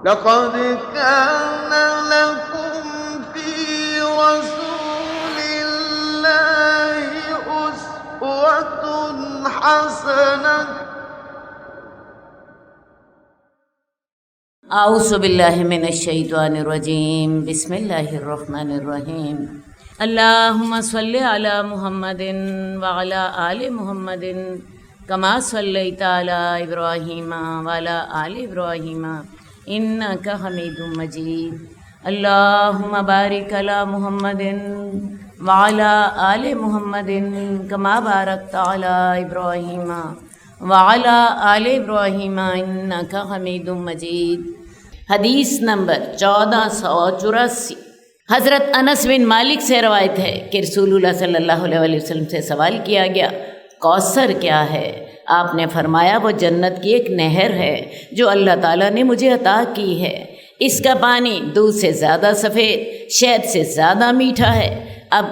لقد كان لكم في رسول الله أسوة حسنة اعوذ باللہ من الشیطان الرجیم بسم اللہ الرحمن الرحیم اللہم صلی علی محمد وعلی آل محمد کما صلیت علی ابراہیم وعلی آل ابراہیم انک حمید مجید اللہم بارک علی محمد وعلی آل محمد کما بارکت علی ابراہیم وعلی آل ابراہیم انک حمید مجید۔ حدیث نمبر 1484۔ حضرت انس بن مالک سے روایت ہے کہ رسول اللہ صلی اللہ علیہ وسلم سے سوال کیا گیا کوثر کیا ہے؟ آپ نے فرمایا وہ جنت کی ایک نہر ہے جو اللہ تعالیٰ نے مجھے عطا کی ہے، اس کا پانی دودھ سے زیادہ سفید، شہد سے زیادہ میٹھا ہے۔ اب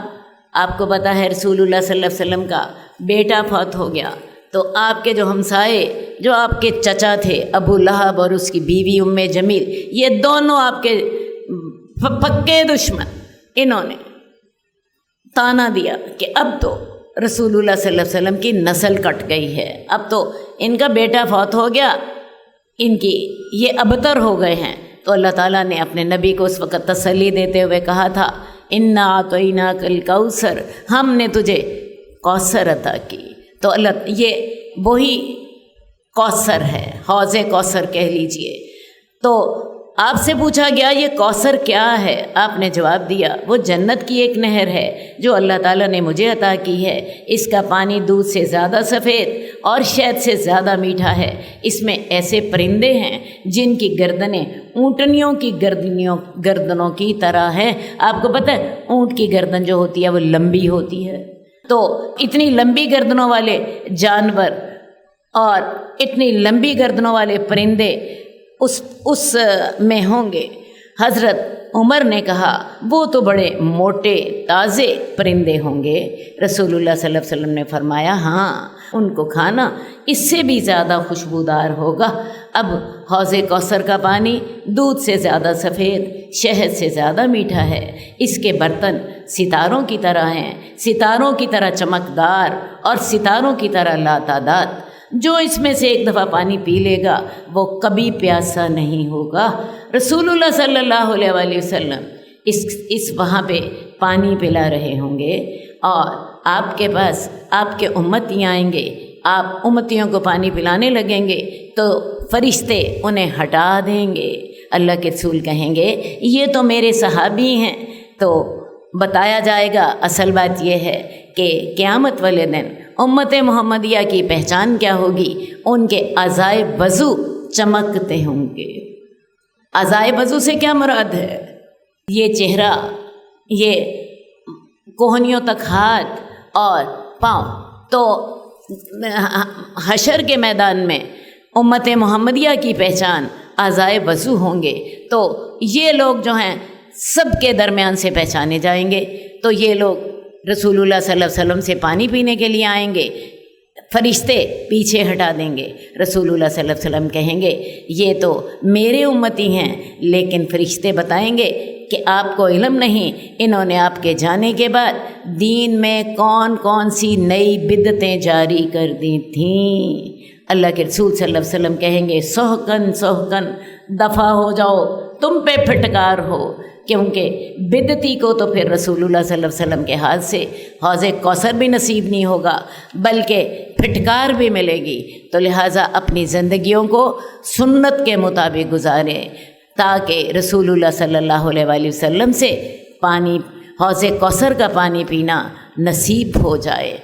آپ کو پتہ ہے رسول اللہ صلی اللہ علیہ وسلم کا بیٹا فوت ہو گیا، تو آپ کے جو ہمسائے جو آپ کے چچا تھے ابو لہب اور اس کی بیوی ام جمیل، یہ دونوں آپ کے پکے دشمن، انہوں نے تانا دیا کہ اب تو رسول اللہ صلی اللہ علیہ وسلم کی نسل کٹ گئی ہے، اب تو ان کا بیٹا فوت ہو گیا، ان کی یہ ابتر ہو گئے ہیں۔ تو اللہ تعالیٰ نے اپنے نبی کو اس وقت تسلی دیتے ہوئے کہا تھا انا اعطیناک الکوثر، ہم نے تجھے کوثر عطا کی۔ تو اللہ یہ وہی کوثر ہے، حوض کوثر کہہ لیجئے۔ تو آپ سے پوچھا گیا یہ کوثر کیا ہے؟ آپ نے جواب دیا وہ جنت کی ایک نہر ہے جو اللہ تعالیٰ نے مجھے عطا کی ہے، اس کا پانی دودھ سے زیادہ سفید اور شہد سے زیادہ میٹھا ہے، اس میں ایسے پرندے ہیں جن کی گردنیں اونٹنیوں کی گردنوں کی طرح ہیں۔ آپ کو پتہ ہے اونٹ کی گردن جو ہوتی ہے وہ لمبی ہوتی ہے، تو اتنی لمبی گردنوں والے جانور اور اتنی لمبی گردنوں والے پرندے اس میں ہوں گے۔ حضرت عمر نے کہا وہ تو بڑے موٹے تازے پرندے ہوں گے۔ رسول اللہ صلی اللہ علیہ وسلم نے فرمایا ہاں ان کو کھانا اس سے بھی زیادہ خوشبودار ہوگا۔ اب حوض کوثر کا پانی دودھ سے زیادہ سفید، شہد سے زیادہ میٹھا ہے، اس کے برتن ستاروں کی طرح ہیں، ستاروں کی طرح چمکدار اور ستاروں کی طرح لاتعداد۔ جو اس میں سے ایک دفعہ پانی پی لے گا وہ کبھی پیاسا نہیں ہوگا۔ رسول اللہ صلی اللہ علیہ وآلہ وسلم اس وہاں پہ پانی پلا رہے ہوں گے اور آپ کے پاس آپ کے امتی آئیں گے، آپ امتیوں کو پانی پلانے لگیں گے تو فرشتے انہیں ہٹا دیں گے۔ اللہ کے رسول کہیں گے یہ تو میرے صحابی ہیں، تو بتایا جائے گا اصل بات یہ ہے کہ قیامت والے دن امت محمدیہ کی پہچان کیا ہوگی؟ ان کے اعضائے وضو چمکتے ہوں گے۔ اعضائے وضو سے کیا مراد ہے؟ یہ چہرہ، یہ کوہنیوں تک ہاتھ اور پاؤں۔ تو حشر کے میدان میں امت محمدیہ کی پہچان اعضائے وضو ہوں گے، تو یہ لوگ جو ہیں سب کے درمیان سے پہچانے جائیں گے۔ تو یہ لوگ رسول اللہ صلی اللہ علیہ وسلم سے پانی پینے کے لیے آئیں گے، فرشتے پیچھے ہٹا دیں گے، رسول اللہ صلی اللہ علیہ وسلم کہیں گے یہ تو میرے امتی ہیں، لیکن فرشتے بتائیں گے کہ آپ کو علم نہیں انہوں نے آپ کے جانے کے بعد دین میں کون کون سی نئی بدعتیں جاری کر دی تھیں۔ اللہ کے رسول صلی اللہ علیہ وسلم کہیں گے سحقن سحقن، دفع ہو جاؤ، تم پہ پھٹکار ہو، کیونکہ بدعتی کو تو پھر رسول اللہ صلی اللہ علیہ وسلم کے ہاتھ سے حوض کوثر بھی نصیب نہیں ہوگا بلکہ پھٹکار بھی ملے گی۔ تو لہٰذا اپنی زندگیوں کو سنت کے مطابق گزاریں تاکہ رسول اللہ صلی اللہ علیہ وآلہ وسلم سے پانی، حوض کوثر کا پانی پینا نصیب ہو جائے۔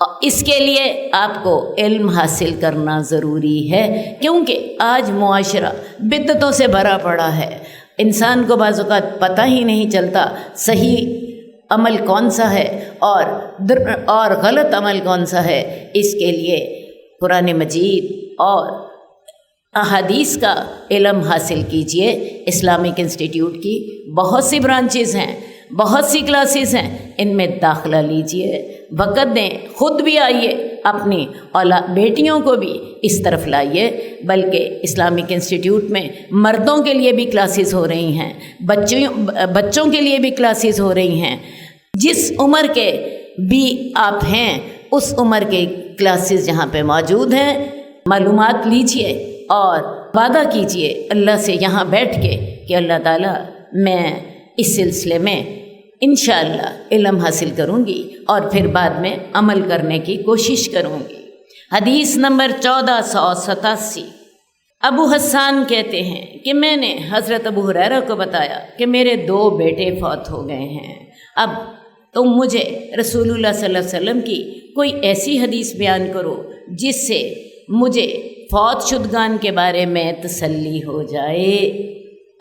اور اس کے لیے آپ کو علم حاصل کرنا ضروری ہے، کیونکہ آج معاشرہ بدعتوں سے بھرا پڑا ہے۔ انسان کو بعض اوقات پتہ ہی نہیں چلتا صحیح عمل کون سا ہے اور غلط عمل کون سا ہے۔ اس کے لیے قرآن مجید اور احادیث کا علم حاصل کیجئے۔ اسلامک انسٹیٹیوٹ کی بہت سی برانچز ہیں، بہت سی کلاسز ہیں، ان میں داخلہ لیجئے، وقت دیں، خود بھی آئیے اپنی بیٹیوں کو بھی اس طرف لائیے، بلکہ اسلامک انسٹیٹیوٹ میں مردوں کے لیے بھی کلاسز ہو رہی ہیں، بچوں کے لیے بھی کلاسز ہو رہی ہیں۔ جس عمر کے بھی آپ ہیں اس عمر کے کلاسز یہاں پہ موجود ہیں، معلومات لیجئے اور وعدہ کیجئے اللہ سے یہاں بیٹھ کے کہ اللہ تعالیٰ میں اس سلسلے میں انشاءاللہ علم حاصل کروں گی اور پھر بعد میں عمل کرنے کی کوشش کروں گی۔ حدیث نمبر 1487، ابو حسان کہتے ہیں کہ میں نے حضرت ابو ہریرہ کو بتایا کہ میرے 2 بیٹے فوت ہو گئے ہیں، اب تم مجھے رسول اللہ صلی اللہ علیہ وسلم کی کوئی ایسی حدیث بیان کرو جس سے مجھے فوت شدگان کے بارے میں تسلی ہو جائے۔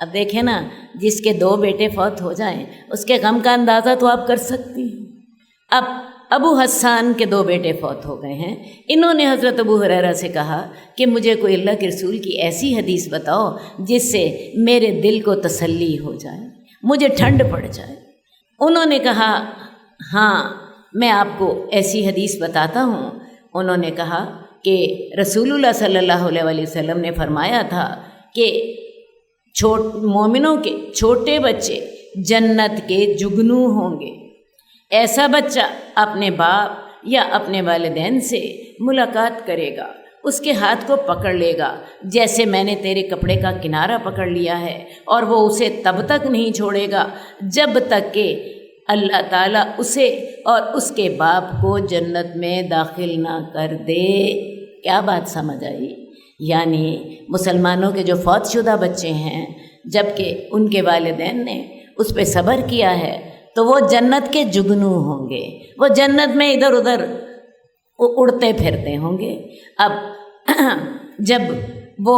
اب دیکھیں نا، جس کے 2 بیٹے فوت ہو جائیں اس کے غم کا اندازہ تو آپ کر سکتی ہیں۔ اب ابو حسان کے 2 بیٹے فوت ہو گئے ہیں، انہوں نے حضرت ابو ہریرہ سے کہا کہ مجھے کوئی اللہ کے رسول کی ایسی حدیث بتاؤ جس سے میرے دل کو تسلی ہو جائے، مجھے ٹھنڈ پڑ جائے۔ انہوں نے کہا ہاں میں آپ کو ایسی حدیث بتاتا ہوں۔ انہوں نے کہا کہ رسول اللہ صلی اللہ علیہ وسلم نے فرمایا تھا کہ مومنوں کے چھوٹے بچے جنت کے جگنو ہوں گے۔ ایسا بچہ اپنے باپ یا اپنے والدین سے ملاقات کرے گا، اس کے ہاتھ کو پکڑ لے گا جیسے میں نے تیرے کپڑے کا کنارہ پکڑ لیا ہے، اور وہ اسے تب تک نہیں چھوڑے گا جب تک کہ اللہ تعالیٰ اسے اور اس کے باپ کو جنت میں داخل نہ کر دے۔ کیا بات سمجھ آئی؟ یعنی مسلمانوں کے جو فوت شدہ بچے ہیں، جب کہ ان کے والدین نے اس پہ صبر کیا ہے تو وہ جنت کے جگنو ہوں گے، وہ جنت میں ادھر ادھر اڑتے پھرتے ہوں گے۔ اب جب وہ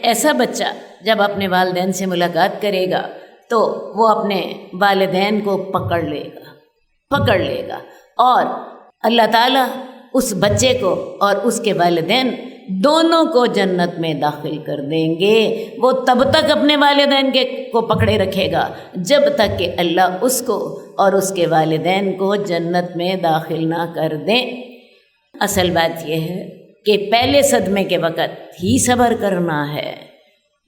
ایسا بچہ جب اپنے والدین سے ملاقات کرے گا تو وہ اپنے والدین کو پکڑ لے گا اور اللہ تعالیٰ اس بچے کو اور اس کے والدین دونوں کو جنت میں داخل کر دیں گے۔ وہ تب تک اپنے والدین کو پکڑے رکھے گا جب تک کہ اللہ اس کو اور اس کے والدین کو جنت میں داخل نہ کر دیں۔ اصل بات یہ ہے کہ پہلے صدمے کے وقت ہی صبر کرنا ہے۔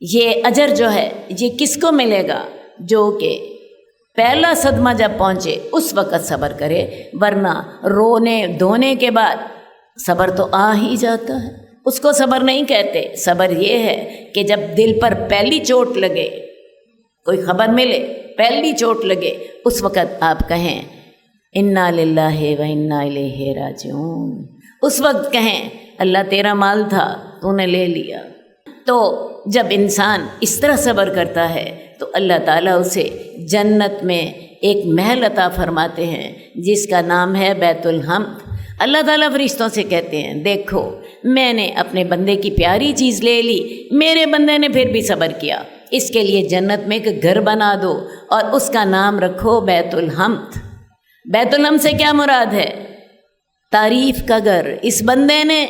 یہ اجر جو ہے یہ کس کو ملے گا؟ جو کہ پہلا صدمہ جب پہنچے اس وقت صبر کرے، ورنہ رونے دھونے کے بعد صبر تو آ ہی جاتا ہے، اس کو صبر نہیں کہتے۔ صبر یہ ہے کہ جب دل پر پہلی چوٹ لگے، کوئی خبر ملے، پہلی چوٹ لگے، اس وقت آپ کہیں انا للہ و انا الیہ راجعون، اس وقت کہیں اللہ تیرا مال تھا تو نے لے لیا۔ تو جب انسان اس طرح صبر کرتا ہے تو اللہ تعالیٰ اسے جنت میں ایک محل عطا فرماتے ہیں جس کا نام ہے بیت الحمد۔ اللہ تعالیٰ فرشتوں سے کہتے ہیں دیکھو میں نے اپنے بندے کی پیاری چیز لے لی، میرے بندے نے پھر بھی صبر کیا، اس کے لیے جنت میں ایک گھر بنا دو اور اس کا نام رکھو بیت الحمد۔ بیت الحمد سے کیا مراد ہے؟ تعریف کا گھر۔ اس بندے نے،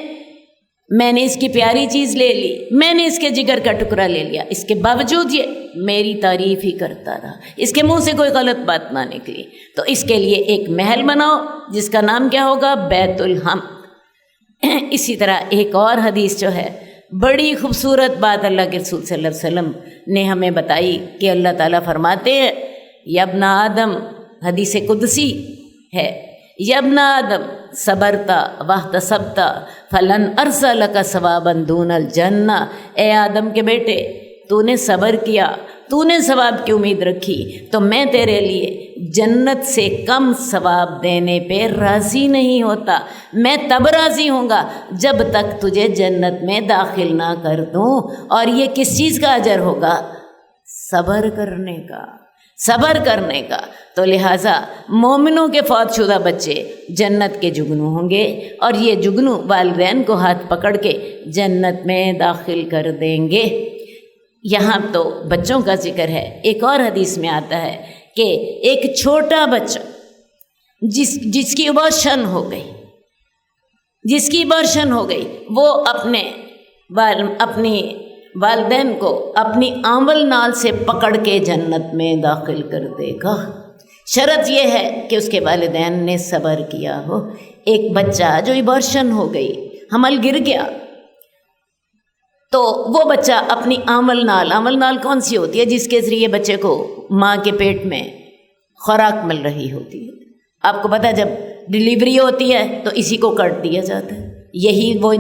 میں نے اس کی پیاری چیز لے لی، میں نے اس کے جگر کا ٹکڑا لے لیا، اس کے باوجود یہ میری تعریف ہی کرتا رہا، اس کے منہ سے کوئی غلط بات نہ نکلی، تو اس کے لیے ایک محل بناؤ جس کا نام کیا ہوگا؟ بیت الحمد۔ اسی طرح ایک اور حدیث جو ہے، بڑی خوبصورت بات اللہ کے رسول صلی اللہ علیہ وسلم نے ہمیں بتائی کہ اللہ تعالیٰ فرماتے ہیں یا ابن آدم، حدیث قدسی ہے، یا ابن آدم صبرتا واحتسبتا فلن ارسلک ثوابا دون الجنہ، اے آدم کے بیٹے تو نے صبر کیا، تو نے ثواب کی امید رکھی تو میں تیرے لیے جنت سے کم ثواب دینے پہ راضی نہیں ہوتا۔ میں تب راضی ہوں گا جب تک تجھے جنت میں داخل نہ کر دوں۔ اور یہ کس چیز کا اجر ہوگا؟ صبر کرنے کا، صبر کرنے کا۔ تو لہٰذا مومنوں کے فوت شدہ بچے جنت کے جگنو ہوں گے اور یہ جگنو والدین کو ہاتھ پکڑ کے جنت میں داخل کر دیں گے۔ یہاں تو بچوں کا ذکر ہے، ایک اور حدیث میں آتا ہے کہ ایک چھوٹا بچہ جس کی ابارشن ہو گئی، وہ اپنی والدین کو اپنی آنول نال سے پکڑ کے جنت میں داخل کر دے گا۔ شرط یہ ہے کہ اس کے والدین نے صبر کیا ہو۔ ایک بچہ جو ایبارشن ہو گئی، حمل گر گیا، تو وہ بچہ اپنی آمل نال کون سی ہوتی ہے جس کے ذریعے بچے کو ماں کے پیٹ میں خوراک مل رہی ہوتی ہے، آپ کو پتہ ہے جب ڈلیوری ہوتی ہے تو اسی کو کٹ دیا جاتا ہے، یہی وہ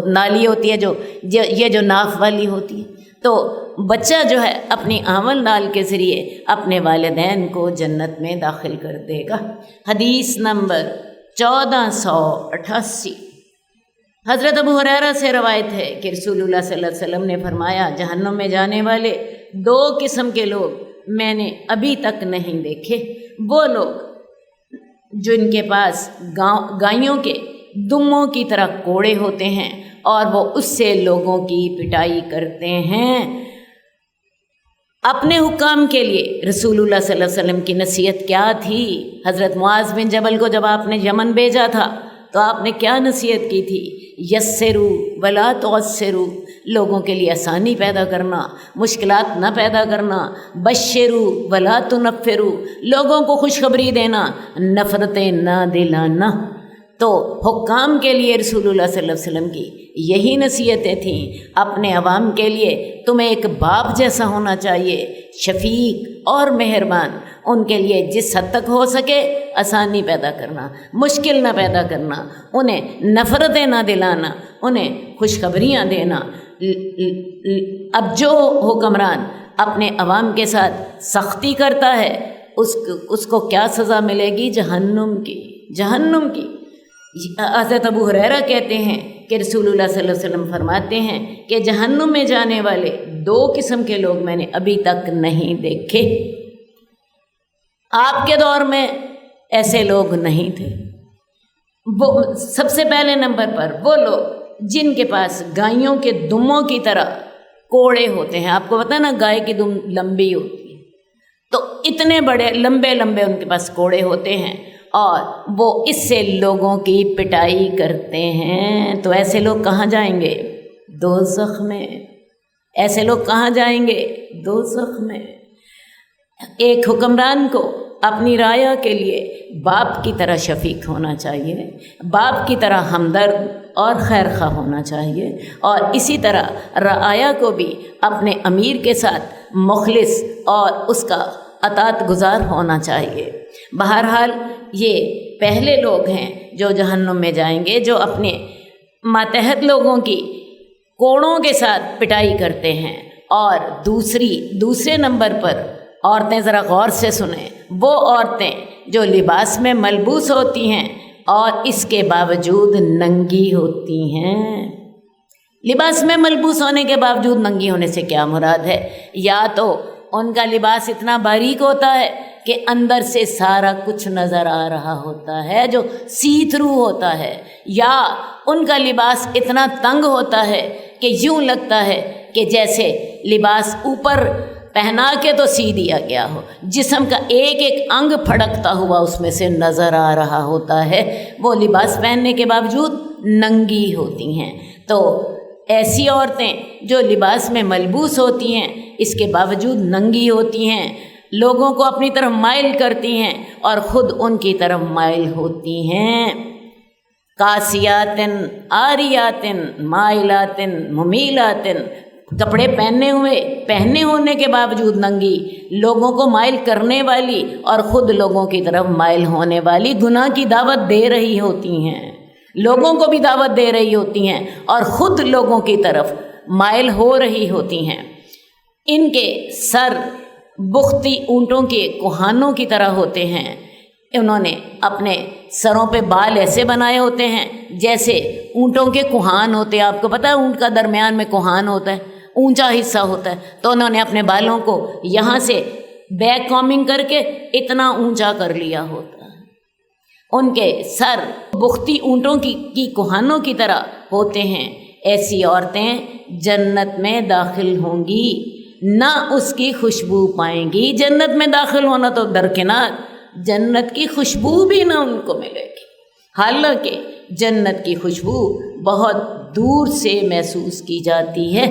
نالی ہوتی ہے جو یہ جو ناف والی ہوتی ہے۔ تو بچہ جو ہے اپنی آمل نال کے ذریعے اپنے والدین کو جنت میں داخل کر دے گا۔ حدیث نمبر 1488، حضرت ابو ہریرہ سے روایت ہے کہ رسول اللہ صلی اللہ علیہ وسلم نے فرمایا، جہنم میں جانے والے 2 قسم کے لوگ میں نے ابھی تک نہیں دیکھے۔ وہ لوگ جن کے پاس گائیوں کے دموں کی طرح کوڑے ہوتے ہیں اور وہ اس سے لوگوں کی پٹائی کرتے ہیں۔ اپنے حکام کے لیے رسول اللہ صلی اللہ علیہ وسلم کی نصیحت کیا تھی؟ حضرت معاذ بن جبل کو جب آپ نے یمن بھیجا تھا تو آپ نے کیا نصیحت کی تھی؟ یسروا ولا تعسروا، لوگوں کے لیے آسانی پیدا کرنا، مشکلات نہ پیدا کرنا، بشروا ولا تنفروا، لوگوں کو خوشخبری دینا، نفرتیں نہ دلانا۔ تو حکام کے لیے رسول اللہ صلی اللہ علیہ وسلم کی یہی نصیحتیں تھیں۔ اپنے عوام کے لیے تمہیں ایک باپ جیسا ہونا چاہیے، شفیق اور مہربان، ان کے لیے جس حد تک ہو سکے آسانی پیدا کرنا، مشکل نہ پیدا کرنا، انہیں نفرتیں نہ دلانا، انہیں خوشخبریاں دینا۔ اب جو حکمران اپنے عوام کے ساتھ سختی کرتا ہے اس کو کیا سزا ملے گی؟ جہنم کی۔ حضرت ابو ہریرہ کہتے ہیں کہ رسول اللہ صلی اللہ علیہ وسلم فرماتے ہیں کہ جہنم میں جانے والے 2 قسم کے لوگ میں نے ابھی تک نہیں دیکھے۔ آپ کے دور میں ایسے لوگ نہیں تھے۔ وہ سب سے پہلے نمبر پر وہ لوگ جن کے پاس گائیوں کے دموں کی طرح کوڑے ہوتے ہیں۔ آپ کو پتہ نا گائے کی دم لمبی ہوتی ہے، تو اتنے بڑے لمبے ان کے پاس کوڑے ہوتے ہیں اور وہ اس سے لوگوں کی پٹائی کرتے ہیں۔ تو ایسے لوگ کہاں جائیں گے؟ دوزخ میں۔ ایسے لوگ کہاں جائیں گے؟ دوزخ میں۔ ایک حکمران کو اپنی رعایا کے لیے باپ کی طرح شفیق ہونا چاہیے، باپ کی طرح ہمدرد اور خیر خواہ ہونا چاہیے، اور اسی طرح رعایا کو بھی اپنے امیر کے ساتھ مخلص اور اس کا اطاعت گزار ہونا چاہیے۔ بہرحال یہ پہلے لوگ ہیں جو جہنم میں جائیں گے، جو اپنے ماتحت لوگوں کی کوڑوں کے ساتھ پٹائی کرتے ہیں۔ اور دوسرے نمبر پر عورتیں، ذرا غور سے سنیں، وہ عورتیں جو لباس میں ملبوس ہوتی ہیں اور اس کے باوجود ننگی ہوتی ہیں۔ لباس میں ملبوس ہونے کے باوجود ننگی ہونے سے کیا مراد ہے؟ یا تو ان کا لباس اتنا باریک ہوتا ہے کہ اندر سے سارا کچھ نظر آ رہا ہوتا ہے جو سی تھرو ہوتا ہے، یا ان کا لباس اتنا تنگ ہوتا ہے کہ یوں لگتا ہے کہ جیسے لباس اوپر پہنا کے تو سی دیا گیا ہو، جسم کا ایک ایک انگ پھڑکتا ہوا اس میں سے نظر آ رہا ہوتا ہے۔ وہ لباس پہننے کے باوجود ننگی ہوتی ہیں۔ تو ایسی عورتیں جو لباس میں ملبوس ہوتی ہیں اس کے باوجود ننگی ہوتی ہیں، لوگوں کو اپنی طرف مائل کرتی ہیں اور خود ان کی طرف مائل ہوتی ہیں۔ کاسیاتن آریاتن مائلاتن ممیلاتن، کپڑے پہنے ہونے کے باوجود ننگی، لوگوں کو مائل کرنے والی اور خود لوگوں کی طرف مائل ہونے والی، گناہ کی دعوت دے رہی ہوتی ہیں، لوگوں کو بھی دعوت دے رہی ہوتی ہیں اور خود لوگوں کی طرف مائل ہو رہی ہوتی ہیں۔ ان کے سر بختی اونٹوں کے کوہانوں کی طرح ہوتے ہیں۔ انہوں نے اپنے سروں پہ بال ایسے بنائے ہوتے ہیں جیسے اونٹوں کے کوہان ہوتے ہیں۔ آپ کو پتہ ہے اونٹ کا درمیان میں کوہان ہوتا ہے، اونچا حصہ ہوتا ہے، تو انہوں نے اپنے بالوں کو یہاں سے بیک کامنگ کر کے اتنا اونچا کر لیا ہوتا ہے۔ ان کے سر بختی اونٹوں کی کوہانوں کی طرح ہوتے ہیں۔ ایسی عورتیں جنت میں داخل ہوں گی، نہ اس کی خوشبو پائیں گی۔ جنت میں داخل ہونا تو درکنار، جنت کی خوشبو بھی نہ ان کو ملے گی، حالانکہ جنت کی خوشبو بہت دور سے محسوس کی جاتی ہے۔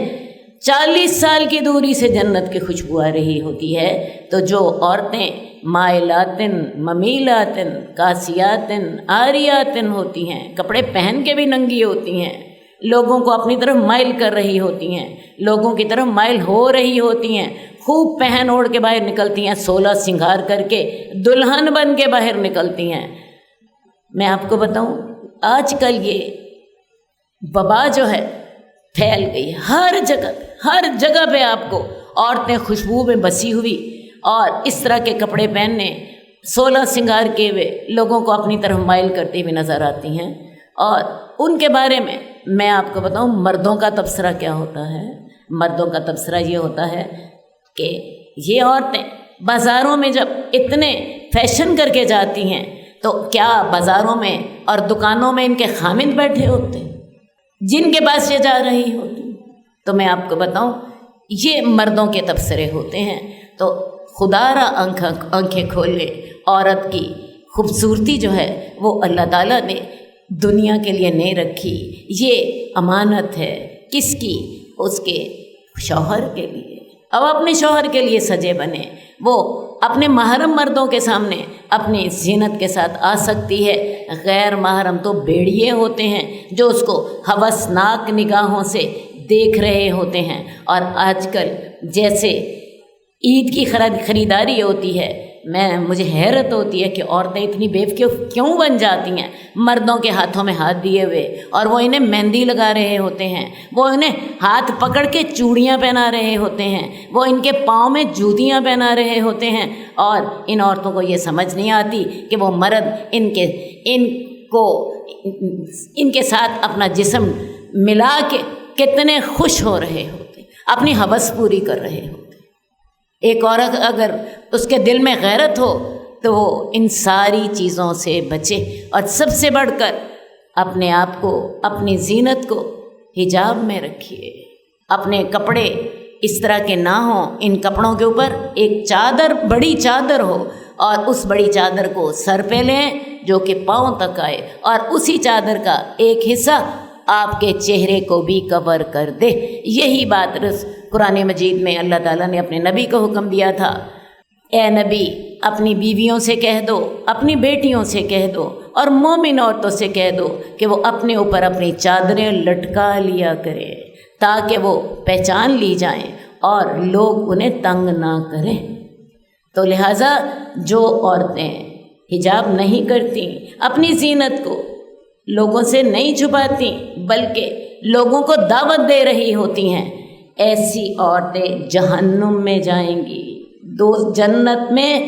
40 سال کی دوری سے جنت کی خوشبو آ رہی ہوتی ہے۔ تو جو عورتیں مائلاتن ممیلاتن کاسیاتن آریاتن ہوتی ہیں، کپڑے پہن کے بھی ننگی ہوتی ہیں، لوگوں کو اپنی طرف مائل کر رہی ہوتی ہیں، لوگوں کی طرف مائل ہو رہی ہوتی ہیں، خوب پہن اوڑھ کے باہر نکلتی ہیں، 16 سنگھار کر کے دلہن بن کے باہر نکلتی ہیں۔ میں آپ کو بتاؤں، آج کل یہ وبا جو ہے پھیل گئی ہے، ہر جگہ پہ آپ کو عورتیں خوشبو میں بسی ہوئی اور اس طرح کے کپڑے پہننے، 16 سنگھار کے ہوئے لوگوں کو اپنی طرف مائل کرتی ہوئی نظر آتی ہیں۔ اور ان کے بارے میں آپ کو بتاؤں مردوں کا تبصرہ کیا ہوتا ہے۔ مردوں کا تبصرہ یہ ہوتا ہے کہ یہ عورتیں بازاروں میں جب اتنے فیشن کر کے جاتی ہیں تو کیا بازاروں میں اور دکانوں میں ان کے خامند بیٹھے ہوتے ہیں جن کے پاس یہ جا رہی ہوتی؟ تو میں آپ کو بتاؤں یہ مردوں کے تبصرے ہوتے ہیں۔ تو خدا را آنکھیں کھول لے، عورت کی خوبصورتی جو ہے وہ اللہ تعالیٰ نے دنیا کے لیے نہیں رکھی، یہ امانت ہے کس کی؟ اس کے شوہر کے لیے۔ اب اپنے شوہر کے لیے سجے بنے، وہ اپنے محرم مردوں کے سامنے اپنی زینت کے ساتھ آ سکتی ہے، غیر محرم تو بیڑیے ہوتے ہیں جو اس کو ہوسناک نگاہوں سے دیکھ رہے ہوتے ہیں۔ اور آج کل جیسے عید کی خریداری ہوتی ہے، مجھے حیرت ہوتی ہے کہ عورتیں اتنی بیوقوف کیوں بن جاتی ہیں، مردوں کے ہاتھوں میں ہاتھ دیے ہوئے، اور وہ انہیں مہندی لگا رہے ہوتے ہیں، وہ انہیں ہاتھ پکڑ کے چوڑیاں پہنا رہے ہوتے ہیں، وہ ان کے پاؤں میں جوتیاں پہنا رہے ہوتے ہیں، اور ان عورتوں کو یہ سمجھ نہیں آتی کہ وہ مرد ان کے ساتھ اپنا جسم ملا کے کتنے خوش ہو رہے ہوتے، اپنی ہوس پوری کر رہے ہوتے۔ ایک عورت اگر اس کے دل میں غیرت ہو تو وہ ان ساری چیزوں سے بچے، اور سب سے بڑھ کر اپنے آپ کو، اپنی زینت کو حجاب میں رکھیے۔ اپنے کپڑے اس طرح کے نہ ہوں، ان کپڑوں کے اوپر ایک چادر، بڑی چادر ہو، اور اس بڑی چادر کو سر پہ لیں جو کہ پاؤں تک آئے، اور اسی چادر کا ایک حصہ آپ کے چہرے کو بھی کور کر دے۔ یہی بات قرآن مجید میں اللہ تعالیٰ نے اپنے نبی کو حکم دیا تھا، اے نبی اپنی بیویوں سے کہہ دو، اپنی بیٹیوں سے کہہ دو، اور مومن عورتوں سے کہہ دو کہ وہ اپنے اوپر اپنی چادریں لٹکا لیا کریں تاکہ وہ پہچان لی جائیں اور لوگ انہیں تنگ نہ کریں۔ تو لہٰذا جو عورتیں حجاب نہیں کرتی، اپنی زینت کو لوگوں سے نہیں چھپاتی بلکہ لوگوں کو دعوت دے رہی ہوتی ہیں، ایسی عورتیں جہنم میں جائیں گی، جنت میں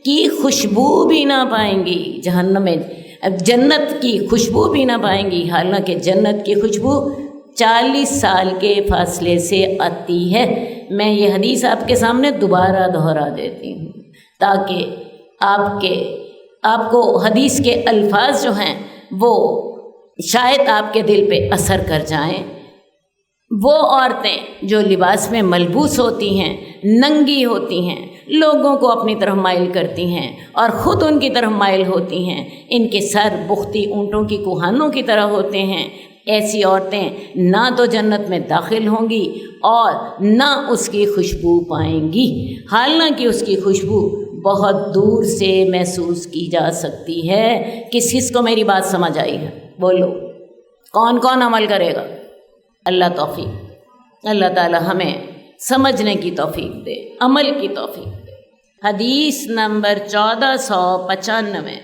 کی خوشبو بھی نہ پائیں گی، جہنم میں جنت کی خوشبو بھی نہ پائیں گی، حالانکہ جنت کی خوشبو 40 سال کے فاصلے سے آتی ہے۔ میں یہ حدیث آپ کے سامنے دوبارہ دہرا دیتی ہوں تاکہ آپ کو حدیث کے الفاظ جو ہیں وہ شاید آپ کے دل پہ اثر کر جائیں۔ وہ عورتیں جو لباس میں ملبوس ہوتی ہیں، ننگی ہوتی ہیں، لوگوں کو اپنی طرف مائل کرتی ہیں اور خود ان کی طرف مائل ہوتی ہیں، ان کے سر بختی اونٹوں کی کوہانوں کی طرح ہوتے ہیں، ایسی عورتیں نہ تو جنت میں داخل ہوں گی اور نہ اس کی خوشبو پائیں گی، حالانکہ اس کی خوشبو بہت دور سے محسوس کی جا سکتی ہے۔ کس کو میری بات سمجھ آئی ہے؟ بولو، کون کون عمل کرے گا؟ اللہ توفیق، اللہ تعالی ہمیں سمجھنے کی توفیق دے، عمل کی توفیق دے۔ حدیث نمبر 1495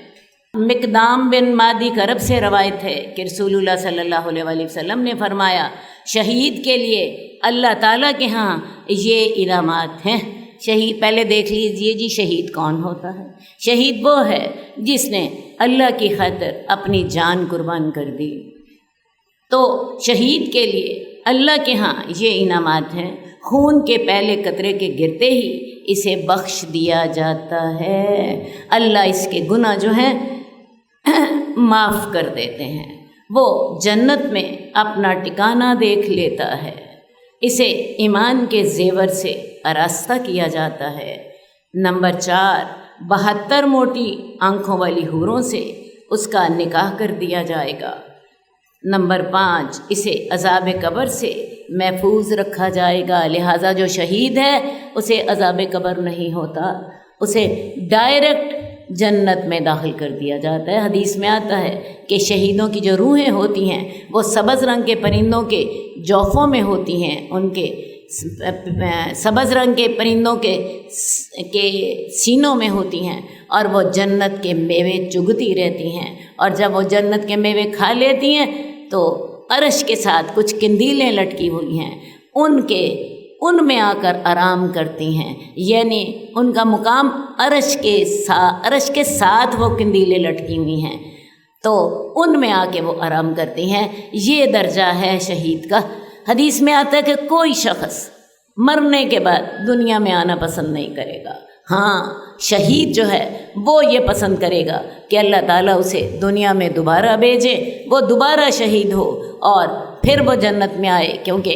مقدام بن مادی کرب سے روایت ہے کہ رسول اللہ صلی اللہ علیہ وآلہ وسلم نے فرمایا، شہید کے لیے اللہ تعالیٰ کے ہاں یہ انعامات ہیں۔ شہید، پہلے دیکھ لیجئے جی شہید کون ہوتا ہے؟ شہید وہ ہے جس نے اللہ کی خاطر اپنی جان قربان کر دی۔ تو شہید کے لیے اللہ کے ہاں یہ انعامات ہیں، خون کے پہلے قطرے کے گرتے ہی اسے بخش دیا جاتا ہے، اللہ اس کے گناہ جو ہیں معاف کر دیتے ہیں، وہ جنت میں اپنا ٹھکانہ دیکھ لیتا ہے، اسے ایمان کے زیور سے آراستہ کیا جاتا ہے۔ نمبر 4، 72 موٹی آنکھوں والی حوروں سے اس کا نکاح کر دیا جائے گا۔ نمبر 5، اسے عذاب قبر سے محفوظ رکھا جائے گا، لہٰذا جو شہید ہے اسے عذاب قبر نہیں ہوتا۔ اسے ڈائریکٹ جنت میں داخل کر دیا جاتا ہے۔ حدیث میں آتا ہے کہ شہیدوں کی جو روحیں ہوتی ہیں وہ سبز رنگ کے پرندوں کے جوفوں میں ہوتی ہیں، ان کے سبز رنگ کے پرندوں کے سینوں میں ہوتی ہیں، اور وہ جنت کے میوے چگتی رہتی ہیں، اور جب وہ جنت کے میوے کھا لیتی ہیں تو عرش کے ساتھ کچھ قندیلیں لٹکی ہوئی ہیں، ان میں آ کر آرام کرتی ہیں، یعنی ان کا مقام عرش کے ساتھ وہ قندیلیں لٹکی ہوئی ہیں، تو ان میں آ کے وہ آرام کرتی ہیں۔ یہ درجہ ہے شہید کا۔ حدیث میں آتا ہے کہ کوئی شخص مرنے کے بعد دنیا میں آنا پسند نہیں کرے گا، ہاں شہید جو ہے وہ یہ پسند کرے گا کہ اللہ تعالیٰ اسے دنیا میں دوبارہ بھیجے، وہ دوبارہ شہید ہو اور پھر وہ جنت میں آئے، کیونکہ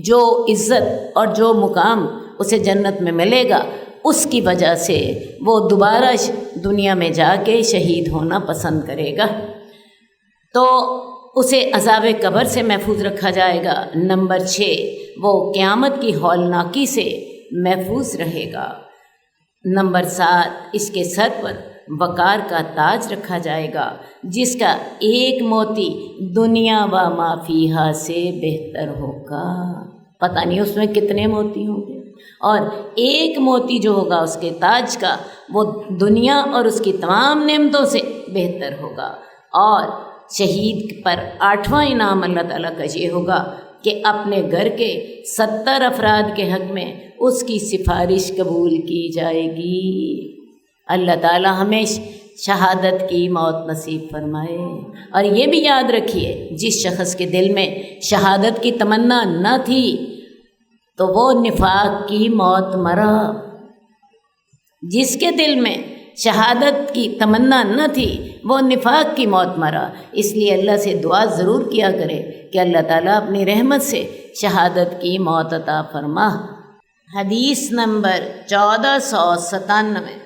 جو عزت اور جو مقام اسے جنت میں ملے گا اس کی وجہ سے وہ دوبارہ دنیا میں جا کے شہید ہونا پسند کرے گا، تو اسے عذاب قبر سے محفوظ رکھا جائے گا۔ نمبر 6، وہ قیامت کی ہولناکی سے محفوظ رہے گا۔ نمبر 7، اس کے سر پر وقار کا تاج رکھا جائے گا، جس کا ایک موتی دنیا و ما فیہا سے بہتر ہوگا۔ پتہ نہیں اس میں کتنے موتی ہوں گے، اور ایک موتی جو ہوگا اس کے تاج کا وہ دنیا اور اس کی تمام نعمتوں سے بہتر ہوگا۔ اور شہید پر 8واں انعام اللہ تعالیٰ کا یہ ہوگا کہ اپنے گھر کے 70 افراد کے حق میں اس کی سفارش قبول کی جائے گی۔ اللہ تعالیٰ ہمیں شہادت کی موت نصیب فرمائے۔ اور یہ بھی یاد رکھیے، جس شخص کے دل میں شہادت کی تمنا نہ تھی تو وہ نفاق کی موت مرا۔ جس کے دل میں شہادت کی تمنا نہ تھی وہ نفاق کی موت مرا۔ اس لیے اللہ سے دعا ضرور کیا کرے کہ اللہ تعالیٰ اپنی رحمت سے شہادت کی موت عطا فرما۔ حدیث نمبر 1497،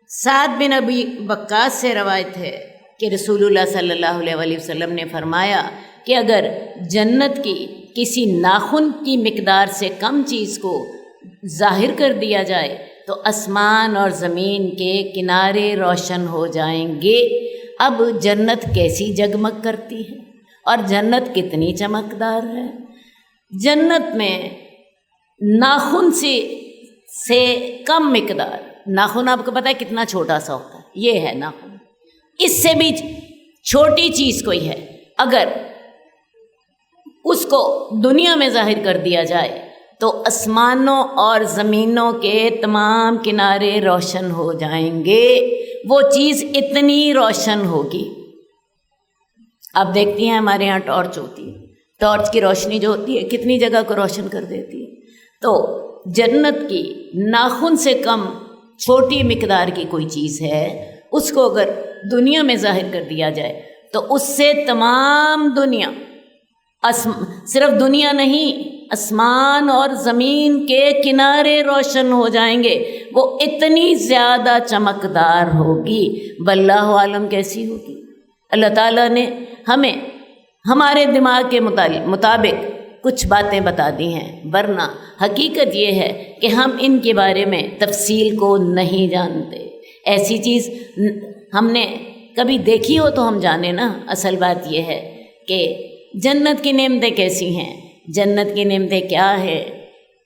سعد بن ابی وقاص سے روایت ہے کہ رسول اللہ صلی اللہ علیہ وسلم نے فرمایا کہ اگر جنت کی کسی ناخن کی مقدار سے کم چیز کو ظاہر کر دیا جائے تو آسمان اور زمین کے کنارے روشن ہو جائیں گے۔ اب جنت کیسی جگمگ کرتی ہے اور جنت کتنی چمکدار ہے۔ جنت میں ناخن سے کم مقدار، ناخن آپ کو پتہ ہے کتنا چھوٹا سا ہوتا ہے، یہ ہے ناخن، اس سے بھی چھوٹی چیز کوئی ہے، اگر اس کو دنیا میں ظاہر کر دیا جائے تو آسمانوں اور زمینوں کے تمام کنارے روشن ہو جائیں گے۔ وہ چیز اتنی روشن ہوگی۔ آپ دیکھتی ہیں ہمارے یہاں ٹارچ ہوتی ہے، ٹارچ کی روشنی جو ہوتی ہے کتنی جگہ کو روشن کر دیتی ہے، تو جنت کی ناخن سے کم چھوٹی مقدار کی کوئی چیز ہے، اس کو اگر دنیا میں ظاہر کر دیا جائے تو اس سے تمام دنیا، صرف دنیا نہیں، آسمان اور زمین کے کنارے روشن ہو جائیں گے۔ وہ اتنی زیادہ چمکدار ہوگی، واللہ عالم کیسی ہوگی۔ اللہ تعالیٰ نے ہمیں ہمارے دماغ کے مطابق کچھ باتیں بتا دی ہیں، ورنہ حقیقت یہ ہے کہ ہم ان کے بارے میں تفصیل کو نہیں جانتے۔ ایسی چیز ہم نے کبھی دیکھی ہو تو ہم جانے نا۔ اصل بات یہ ہے کہ جنت کی نعمتیں کیسی ہیں، جنت کی نعمتیں کیا ہے۔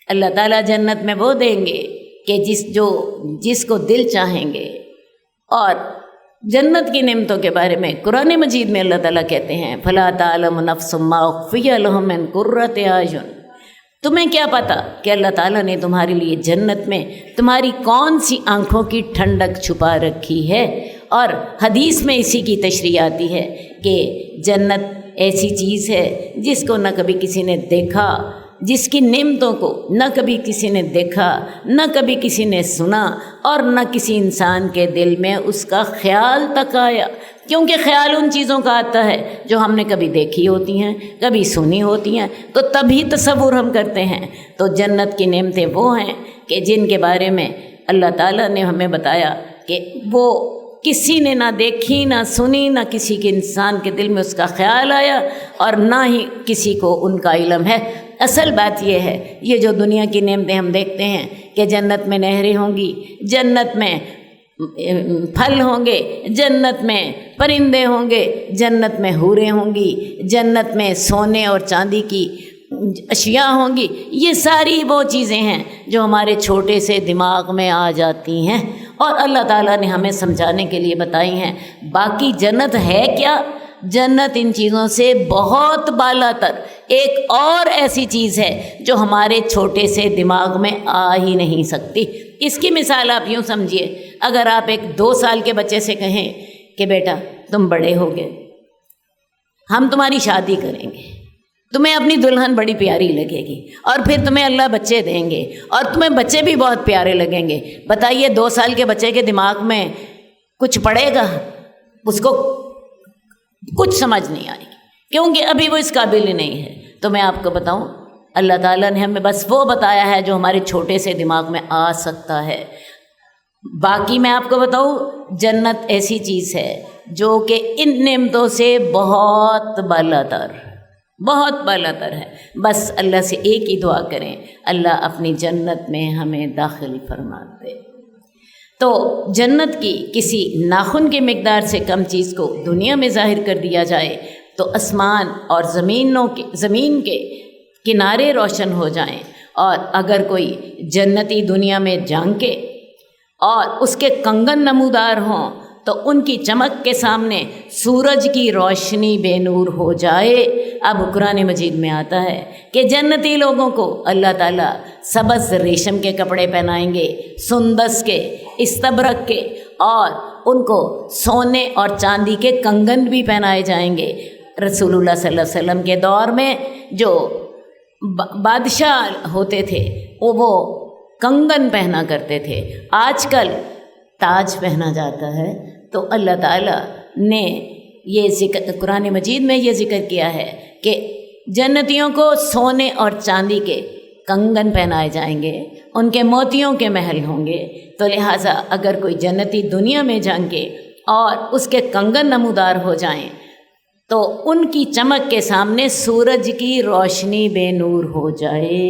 اللہ تعالیٰ جنت میں وہ دیں گے کہ جس کو دل چاہیں گے۔ اور جنت کی نعمتوں کے بارے میں قرآن مجید میں اللہ تعالیٰ کہتے ہیں فَلَا تَعْلَمُ نَفْسٌ مَّا أُخْفِيَ لَهُم مِّن قُرَّةِ أَعْيُنٍ۔ تمہیں کیا پتہ کہ اللہ تعالیٰ نے تمہارے لیے جنت میں تمہاری کون سی آنکھوں کی ٹھنڈک چھپا رکھی ہے۔ اور حدیث میں اسی کی تشریح آتی ہے کہ جنت ایسی چیز ہے جس کو نہ کبھی کسی نے دیکھا، جس کی نعمتوں کو نہ کبھی کسی نے دیکھا، نہ کبھی کسی نے سنا، اور نہ کسی انسان کے دل میں اس کا خیال تک آیا، کیونکہ خیال ان چیزوں کا آتا ہے جو ہم نے کبھی دیکھی ہوتی ہیں، کبھی سنی ہوتی ہیں، تو تبھی تصور ہم کرتے ہیں۔ تو جنت کی نعمتیں وہ ہیں کہ جن کے بارے میں اللہ تعالیٰ نے ہمیں بتایا کہ وہ کسی نے نہ دیکھی نہ سنی، نہ کسی کے انسان کے دل میں اس کا خیال آیا، اور نہ ہی کسی کو ان کا علم ہے۔ اصل بات یہ ہے، یہ جو دنیا کی نعمتیں ہم دیکھتے ہیں کہ جنت میں نہریں ہوں گی، جنت میں پھل ہوں گے، جنت میں پرندے ہوں گے، جنت میں حوریں ہوں گی، جنت میں سونے اور چاندی کی اشیاء ہوں گی، یہ ساری وہ چیزیں ہیں جو ہمارے چھوٹے سے دماغ میں آ جاتی ہیں اور اللہ تعالیٰ نے ہمیں سمجھانے کے لیے بتائی ہیں۔ باقی جنت ہے کیا؟ جنت ان چیزوں سے بہت بالا تر ایک اور ایسی چیز ہے جو ہمارے چھوٹے سے دماغ میں آ ہی نہیں سکتی۔ اس کی مثال آپ یوں سمجھیے، اگر آپ ایک 2 سال کے بچے سے کہیں کہ بیٹا تم بڑے ہو گئے، ہم تمہاری شادی کریں گے، تمہیں اپنی دلہن بڑی پیاری لگے گی اور پھر تمہیں اللہ بچے دیں گے اور تمہیں بچے بھی بہت پیارے لگیں گے، بتائیے 2 سال کے بچے کے دماغ میں کچھ پڑے گا؟ اس کو کچھ سمجھ نہیں آئے گی کیونکہ ابھی وہ اس قابل ہی نہیں ہے۔ تو میں آپ کو بتاؤں، اللہ تعالیٰ نے ہمیں بس وہ بتایا ہے جو ہمارے چھوٹے سے دماغ میں آ سکتا ہے۔ باقی میں آپ کو بتاؤں، جنت ایسی چیز ہے جو کہ ان نعمتوں سے بہت بالا تر ہے۔ بس اللہ سے ایک ہی دعا کریں، اللہ اپنی جنت میں ہمیں داخل فرما دے۔ تو جنت کی کسی ناخن کی مقدار سے کم چیز کو دنیا میں ظاہر کر دیا جائے تو آسمان اور زمین کے کنارے روشن ہو جائیں، اور اگر کوئی جنتی دنیا میں جھانکے اور اس کے کنگن نمودار ہوں تو ان کی چمک کے سامنے سورج کی روشنی بے نور ہو جائے۔ اب قرآن مجید میں آتا ہے کہ جنتی لوگوں کو اللہ تعالیٰ سبز ریشم کے کپڑے پہنائیں گے، سندس کے، استبرق کے، اور ان کو سونے اور چاندی کے کنگن بھی پہنائے جائیں گے۔ رسول اللہ صلی اللہ علیہ وسلم کے دور میں جو بادشاہ ہوتے تھے وہ کنگن پہنا کرتے تھے، آج کل تاج پہنا جاتا ہے۔ تو اللہ تعالیٰ نے یہ ذکر قرآن مجید میں یہ ذکر کیا ہے کہ جنتیوں کو سونے اور چاندی کے کنگن پہنائے جائیں گے، ان کے موتیوں کے محل ہوں گے۔ تو لہٰذا اگر کوئی جنتی دنیا میں جھانکے اور اس کے کنگن نمودار ہو جائیں تو ان کی چمک کے سامنے سورج کی روشنی بے نور ہو جائے۔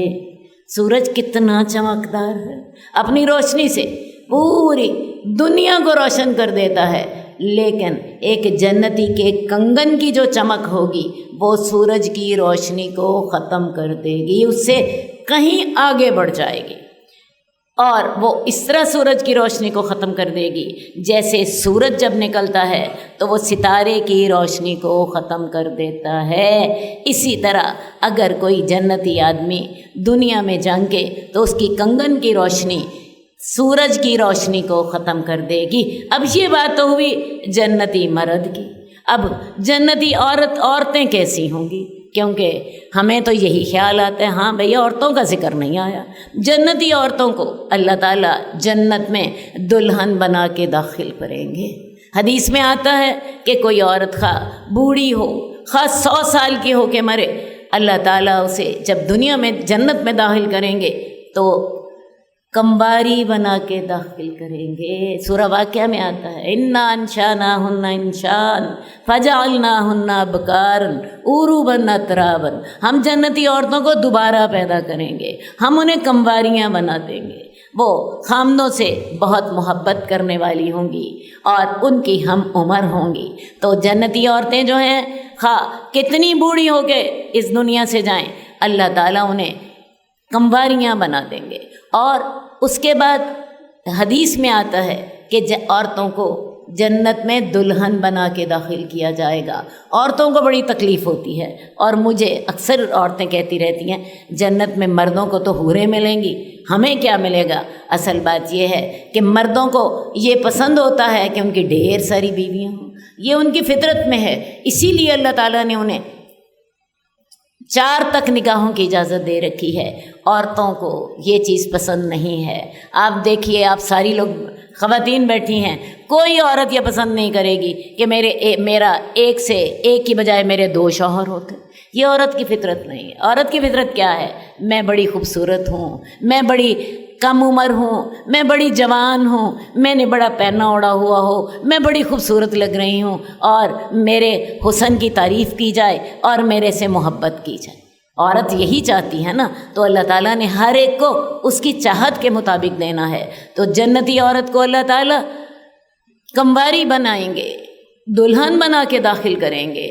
سورج کتنا چمکدار ہے، اپنی روشنی سے پوری دنیا کو روشن کر دیتا ہے، لیکن ایک جنتی کے کنگن کی جو چمک ہوگی وہ سورج کی روشنی کو ختم کر دے گی، اس سے کہیں آگے بڑھ جائے گی، اور وہ اس طرح سورج کی روشنی کو ختم کر دے گی جیسے سورج جب نکلتا ہے تو وہ ستارے کی روشنی کو ختم کر دیتا ہے۔ اسی طرح اگر کوئی جنتی آدمی دنیا میں جھانکے تو اس کی کنگن کی روشنی سورج کی روشنی کو ختم کر دے گی۔ اب یہ بات تو ہوئی جنتی مرد کی، اب جنتی عورتیں کیسی ہوں گی؟ کیونکہ ہمیں تو یہی خیال آتا ہے ہاں بھیا عورتوں کا ذکر نہیں آیا۔ جنتی عورتوں کو اللہ تعالیٰ جنت میں دلہن بنا کے داخل کریں گے۔ حدیث میں آتا ہے کہ کوئی عورت خواہ بوڑھی ہو، خواہ 100 سال کی ہو کے مرے، اللہ تعالیٰ اسے جب دنیا میں جنت میں داخل کریں گے تو کمباری بنا کے داخل کریں گے۔ سورہ واقعہ میں آتا ہے انا انشاناہن انشان فجعلناہن ابکارا عروبا اترابا، ہم جنتی عورتوں کو دوبارہ پیدا کریں گے، ہم انہیں کمباریاں بنا دیں گے۔ وہ خامدوں سے بہت محبت کرنے والی ہوں گی اور ان کی ہم عمر ہوں گی۔ تو جنتی عورتیں جو ہیں خواہ کتنی بوڑھی ہو کے اس دنیا سے جائیں، اللہ تعالیٰ انہیں کمباریاں بنا دیں گے۔ اور اس کے بعد حدیث میں آتا ہے کہ عورتوں کو جنت میں دلہن بنا کے داخل کیا جائے گا۔ عورتوں کو بڑی تکلیف ہوتی ہے، اور مجھے اکثر عورتیں کہتی رہتی ہیں جنت میں مردوں کو تو حوریں ملیں گی، ہمیں کیا ملے گا؟ اصل بات یہ ہے کہ مردوں کو یہ پسند ہوتا ہے کہ ان کی ڈھیر ساری بیویاں ہوں، یہ ان کی فطرت میں ہے، اسی لیے اللہ تعالیٰ نے انہیں 4 تک نکاحوں کی اجازت دے رکھی ہے۔ عورتوں کو یہ چیز پسند نہیں ہے۔ آپ دیکھیے، آپ ساری لوگ خواتین بیٹھی ہیں، کوئی عورت یہ پسند نہیں کرے گی کہ میرا ایک کی بجائے میرے 2 شوہر ہوتے۔ یہ عورت کی فطرت نہیں ہے۔ عورت کی فطرت کیا ہے؟ میں بڑی خوبصورت ہوں، میں بڑی کم عمر ہوں، میں بڑی جوان ہوں، میں نے بڑا پہنا اوڑھا ہوا ہو، میں بڑی خوبصورت لگ رہی ہوں، اور میرے حسن کی تعریف کی جائے اور میرے سے محبت کی جائے۔ عورت یہی چاہتی ہے نا، تو اللہ تعالیٰ نے ہر ایک کو اس کی چاہت کے مطابق دینا ہے۔ تو جنتی عورت کو اللہ تعالیٰ کمواری بنائیں گے، دلہن بنا کے داخل کریں گے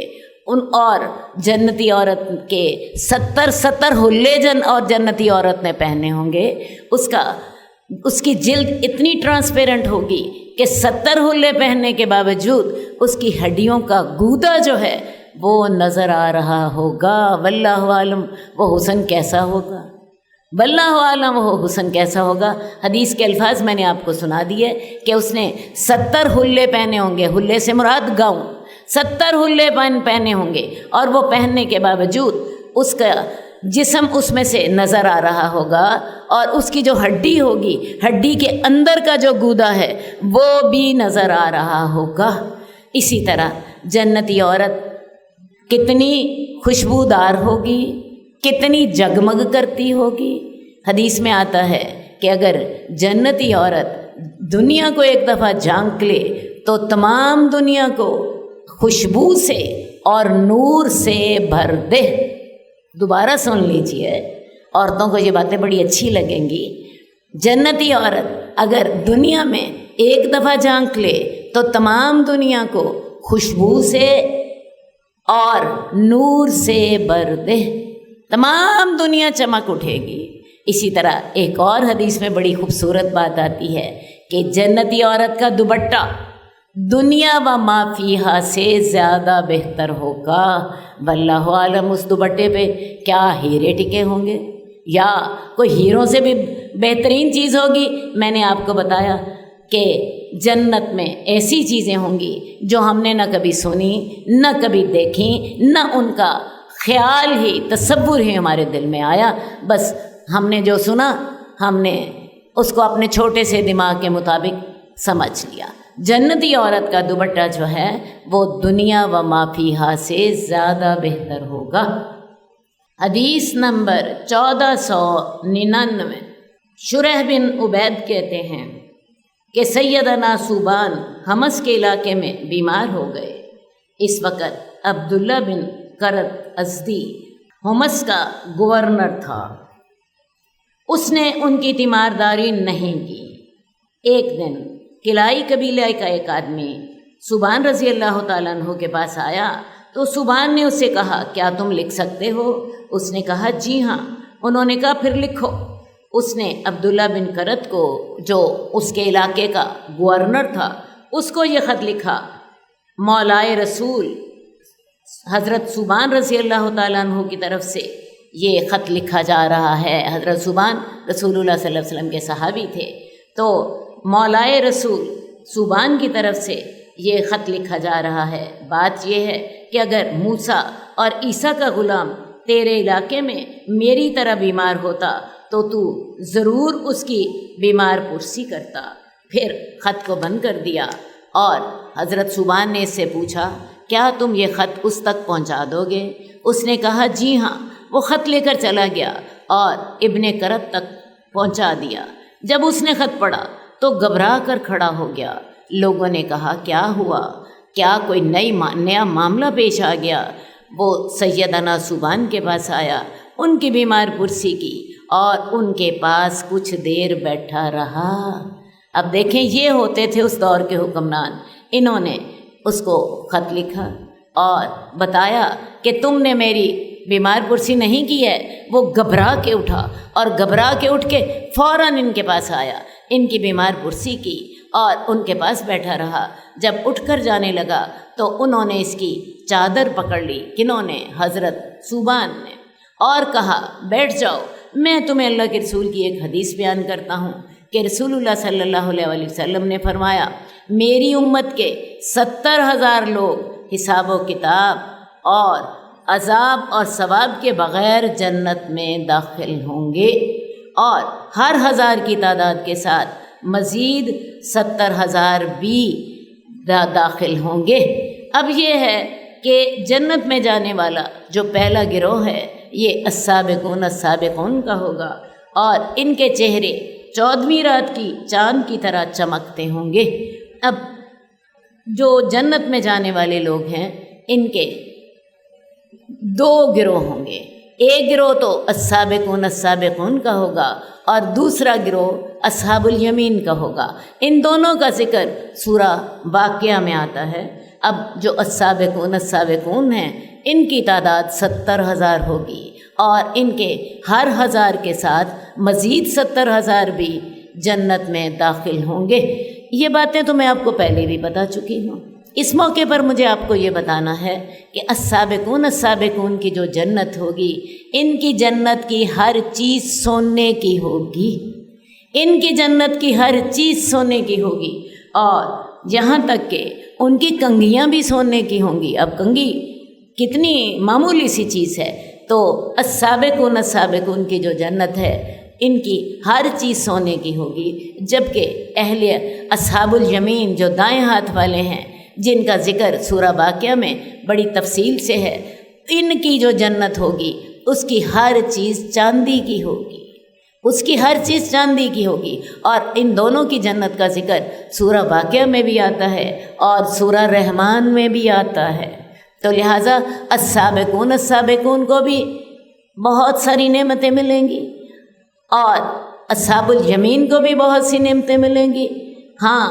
اور جنتی عورت کے 70 حلے اور جنتی عورت نے پہنے ہوں گے۔ اس کی جلد اتنی ٹرانسپیرنٹ ہوگی کہ 70 حلے پہننے کے باوجود اس کی ہڈیوں کا گودا جو ہے وہ نظر آ رہا ہوگا۔ واللہ عالم وہ حسن کیسا ہوگا، واللہ عالم وہ حسن کیسا ہوگا۔ حدیث کے الفاظ میں نے آپ کو سنا دیے کہ اس نے 70 حلے پہنے ہوں گے، حلے سے مراد گاؤن، 70 حلے پہنے ہوں گے، اور وہ پہننے کے باوجود اس کا جسم اس میں سے نظر آ رہا ہوگا، اور اس کی جو ہڈی ہوگی، ہڈی کے اندر کا جو گودا ہے وہ بھی نظر آ رہا ہوگا۔ اسی طرح جنتی عورت کتنی خوشبودار ہوگی، کتنی جگمگ کرتی ہوگی۔ حدیث میں آتا ہے کہ اگر جنتی عورت دنیا کو ایک دفعہ جھانک لے تو تمام دنیا کو خوشبو سے اور نور سے بھر دے۔ دوبارہ سن لیجئے، عورتوں کو یہ باتیں بڑی اچھی لگیں گی۔ جنتی عورت اگر دنیا میں ایک دفعہ جھانک لے تو تمام دنیا کو خوشبو سے اور نور سے بھر دے، تمام دنیا چمک اٹھے گی۔ اسی طرح ایک اور حدیث میں بڑی خوبصورت بات آتی ہے کہ جنتی عورت کا دوپٹہ دنیا و ما فیہا سے زیادہ بہتر ہوگا۔ واللہ عالم اس دوپٹے پہ کیا ہیرے ٹکے ہوں گے یا کوئی ہیروں سے بھی بہترین چیز ہوگی۔ میں نے آپ کو بتایا کہ جنت میں ایسی چیزیں ہوں گی جو ہم نے نہ کبھی سنی، نہ کبھی دیکھی، نہ ان کا خیال ہی، تصور ہی ہمارے دل میں آیا۔ بس ہم نے جو سنا ہم نے اس کو اپنے چھوٹے سے دماغ کے مطابق سمجھ لیا۔ جنتی عورت کا دوپٹہ جو ہے وہ دنیا و ما فیہا سے زیادہ بہتر ہوگا۔ حدیث نمبر 1499، شریح بن عبید کہتے ہیں کہ سیدنا ثوبان حمص کے علاقے میں بیمار ہو گئے۔ اس وقت عبداللہ بن کرت ازدی حمص کا گورنر تھا۔ اس نے ان کی تیمارداری نہیں کی۔ ایک دن کلائی قبیلہ کا ایک آدمی ثوبان رضی اللہ تعالیٰ عنہ کے پاس آیا تو ثوبان نے اس سے کہا کیا تم لکھ سکتے ہو؟ اس نے کہا جی ہاں۔ انہوں نے کہا پھر لکھو۔ اس نے عبداللہ بن کرت کو، جو اس کے علاقے کا گورنر تھا، اس کو یہ خط لکھا، مولائے رسول حضرت ثوبان رضی اللہ تعالیٰ عنہ کی طرف سے یہ خط لکھا جا رہا ہے۔ حضرت ثوبان رسول اللہ صلی اللہ علیہ وسلم کے صحابی تھے، تو مولائے رسول ثوبان کی طرف سے یہ خط لکھا جا رہا ہے۔ بات یہ ہے کہ اگر موسیٰ اور عیسیٰ کا غلام تیرے علاقے میں میری طرح بیمار ہوتا تو تو ضرور اس کی بیمار پرسی کرتا۔ پھر خط کو بند کر دیا اور حضرت ثوبان نے اس سے پوچھا کیا تم یہ خط اس تک پہنچا دو گے؟ اس نے کہا جی ہاں۔ وہ خط لے کر چلا گیا اور ابن کرت تک پہنچا دیا۔ جب اس نے خط پڑھا تو گھبرا کر کھڑا ہو گیا۔ لوگوں نے کہا کیا ہوا؟ کیا کوئی نیا معاملہ پیش آ گیا؟ وہ سیدنا ثوبان کے پاس آیا، ان کی بیمار پرسی کی اور ان کے پاس کچھ دیر بیٹھا رہا۔ اب دیکھیں یہ ہوتے تھے اس دور کے حکمران۔ انہوں نے اس کو خط لکھا اور بتایا کہ تم نے میری بیمار پرسی نہیں کی ہے۔ وہ گھبرا کے اٹھا اور گھبرا کے اٹھ کے فوراً ان کے پاس آیا، ان کی بیمار پرسی کی اور ان کے پاس بیٹھا رہا۔ جب اٹھ کر جانے لگا تو انہوں نے اس کی چادر پکڑ لی، کنہوں نے؟ حضرت ثوبان نے، اور کہا بیٹھ جاؤ، میں تمہیں اللہ کے رسول کی ایک حدیث بیان کرتا ہوں کہ رسول اللہ صلی اللہ علیہ وسلم نے فرمایا میری امت کے 70,000 لوگ حساب و کتاب اور عذاب اور ثواب کے بغیر جنت میں داخل ہوں گے، اور ہر 1000 کی تعداد کے ساتھ مزید 70,000 بھی داخل ہوں گے۔ اب یہ ہے کہ جنت میں جانے والا جو پہلا گروہ ہے یہ السابقون السابقون کا ہوگا، اور ان کے چہرے 14ویں رات کی چاند کی طرح چمکتے ہوں گے۔ اب جو جنت میں جانے والے لوگ ہیں ان کے 2 گروہ ہوں گے۔ ایک گروہ تو السابقون السابقون کا ہوگا اور دوسرا گروہ اصحاب الیمین کا ہوگا۔ ان دونوں کا ذکر سورہ واقعہ میں آتا ہے۔ اب جو السابقون السابقون ہیں ان کی تعداد 70,000 ہوگی اور ان کے ہر 1000 کے ساتھ مزید 70,000 بھی جنت میں داخل ہوں گے۔ یہ باتیں تو میں آپ کو پہلے بھی بتا چکی ہوں۔ اس موقع پر مجھے آپ کو یہ بتانا ہے کہ السابقون السابقون کی جو جنت ہوگی، ان کی جنت کی ہر چیز سونے کی ہوگی، ان کی جنت کی ہر چیز سونے کی ہوگی، اور یہاں تک کہ ان کی کنگھیاں بھی سونے کی ہوں گی۔ اب کنگھی کتنی معمولی سی چیز ہے، تو السابقون السابقون کی جو جنت ہے ان کی ہر چیز سونے کی ہوگی، جبکہ اہل اصحاب الیمین جو دائیں ہاتھ والے ہیں، جن کا ذکر سورہ واقعہ میں بڑی تفصیل سے ہے، ان کی جو جنت ہوگی اس کی ہر چیز چاندی کی ہوگی، اس کی ہر چیز چاندی کی ہوگی۔ اور ان دونوں کی جنت کا ذکر سورہ واقعہ میں بھی آتا ہے اور سورہ رحمان میں بھی آتا ہے۔ تو لہٰذا السابقون السابقون کو بھی بہت ساری نعمتیں ملیں گی اور اصحاب الیمین کو بھی بہت سی نعمتیں ملیں گی۔ ہاں،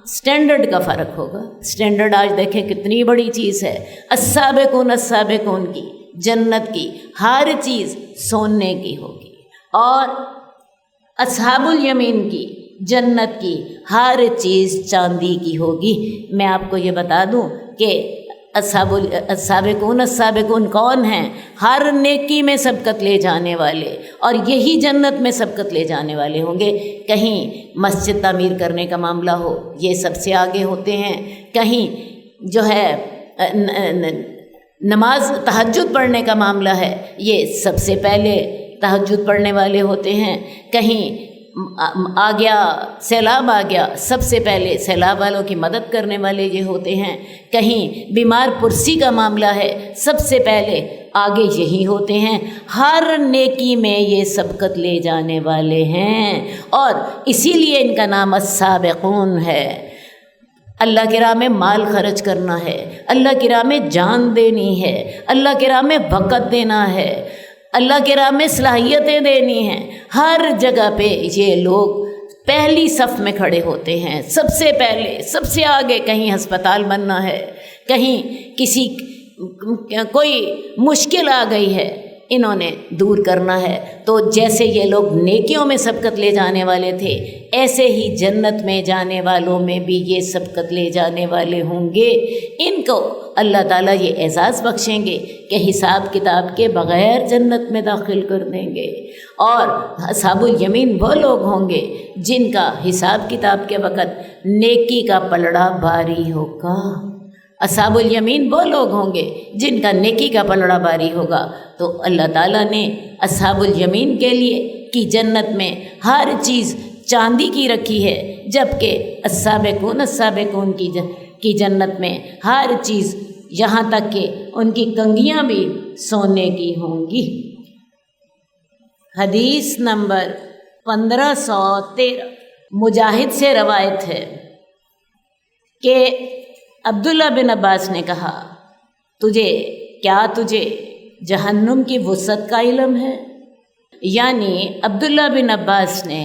سٹینڈرڈ کا فرق ہوگا۔ سٹینڈرڈ آج دیکھیں کتنی بڑی چیز ہے۔ السابقون السابقون کی جنت کی ہر چیز سونے کی ہوگی اور اصحاب الیمین کی جنت کی ہر چیز چاندی کی ہوگی۔ میں آپ کو یہ بتا دوں کہ السابقون السابقون کون ہیں؟ ہر نیکی میں سبقت لے جانے والے، اور یہی جنت میں سبقت لے جانے والے ہوں گے۔ کہیں مسجد تعمیر کرنے کا معاملہ ہو، یہ سب سے آگے ہوتے ہیں۔ کہیں جو ہے نماز تہجد پڑھنے کا معاملہ ہے، یہ سب سے پہلے تہجد پڑھنے والے ہوتے ہیں۔ کہیں آ گیا سیلاب آ گیا، سب سے پہلے سیلاب والوں کی مدد کرنے والے یہ ہوتے ہیں۔ کہیں بیمار پرسی کا معاملہ ہے، سب سے پہلے آگے یہی ہوتے ہیں۔ ہر نیکی میں یہ سبقت لے جانے والے ہیں، اور اسی لیے ان کا نام السابقون ہے۔ اللہ کی راہ میں مال خرچ کرنا ہے، اللہ کی راہ میں جان دینی ہے، اللہ کی راہ میں وقت دینا ہے، اللہ کی راہ میں صلاحیتیں دینی ہیں۔ ہر جگہ پہ یہ لوگ پہلی صف میں کھڑے ہوتے ہیں، سب سے پہلے، سب سے آگے۔ کہیں ہسپتال بننا ہے، کہیں کسی کوئی مشکل آ گئی ہے، انہوں نے دور کرنا ہے، تو جیسے یہ لوگ نیکیوں میں سبقت لے جانے والے تھے، ایسے ہی جنت میں جانے والوں میں بھی یہ سبقت لے جانے والے ہوں گے۔ ان کو اللہ تعالیٰ یہ اعزاز بخشیں گے کہ حساب کتاب کے بغیر جنت میں داخل کر دیں گے۔ اور اصحاب الیمین وہ لوگ ہوں گے جن کا حساب کتاب کے وقت نیکی کا پلڑا بھاری ہوگا۔ اصحاب الیمین وہ لوگ ہوں گے جن کا نیکی کا پلڑا بھاری ہوگا۔ تو اللہ تعالیٰ نے اصحاب الیمین کے لیے کی جنت میں ہر چیز چاندی کی رکھی ہے، جبکہ السابقون السابقون کی جنت میں ہر چیز، یہاں تک کہ ان کی کنگھیاں بھی سونے کی ہوں گی۔ حدیث نمبر 1513 مجاہد سے روایت ہے کہ عبداللہ بن عباس نے کہا، تجھے جہنم کی وسعت کا علم ہے؟ یعنی عبداللہ بن عباس نے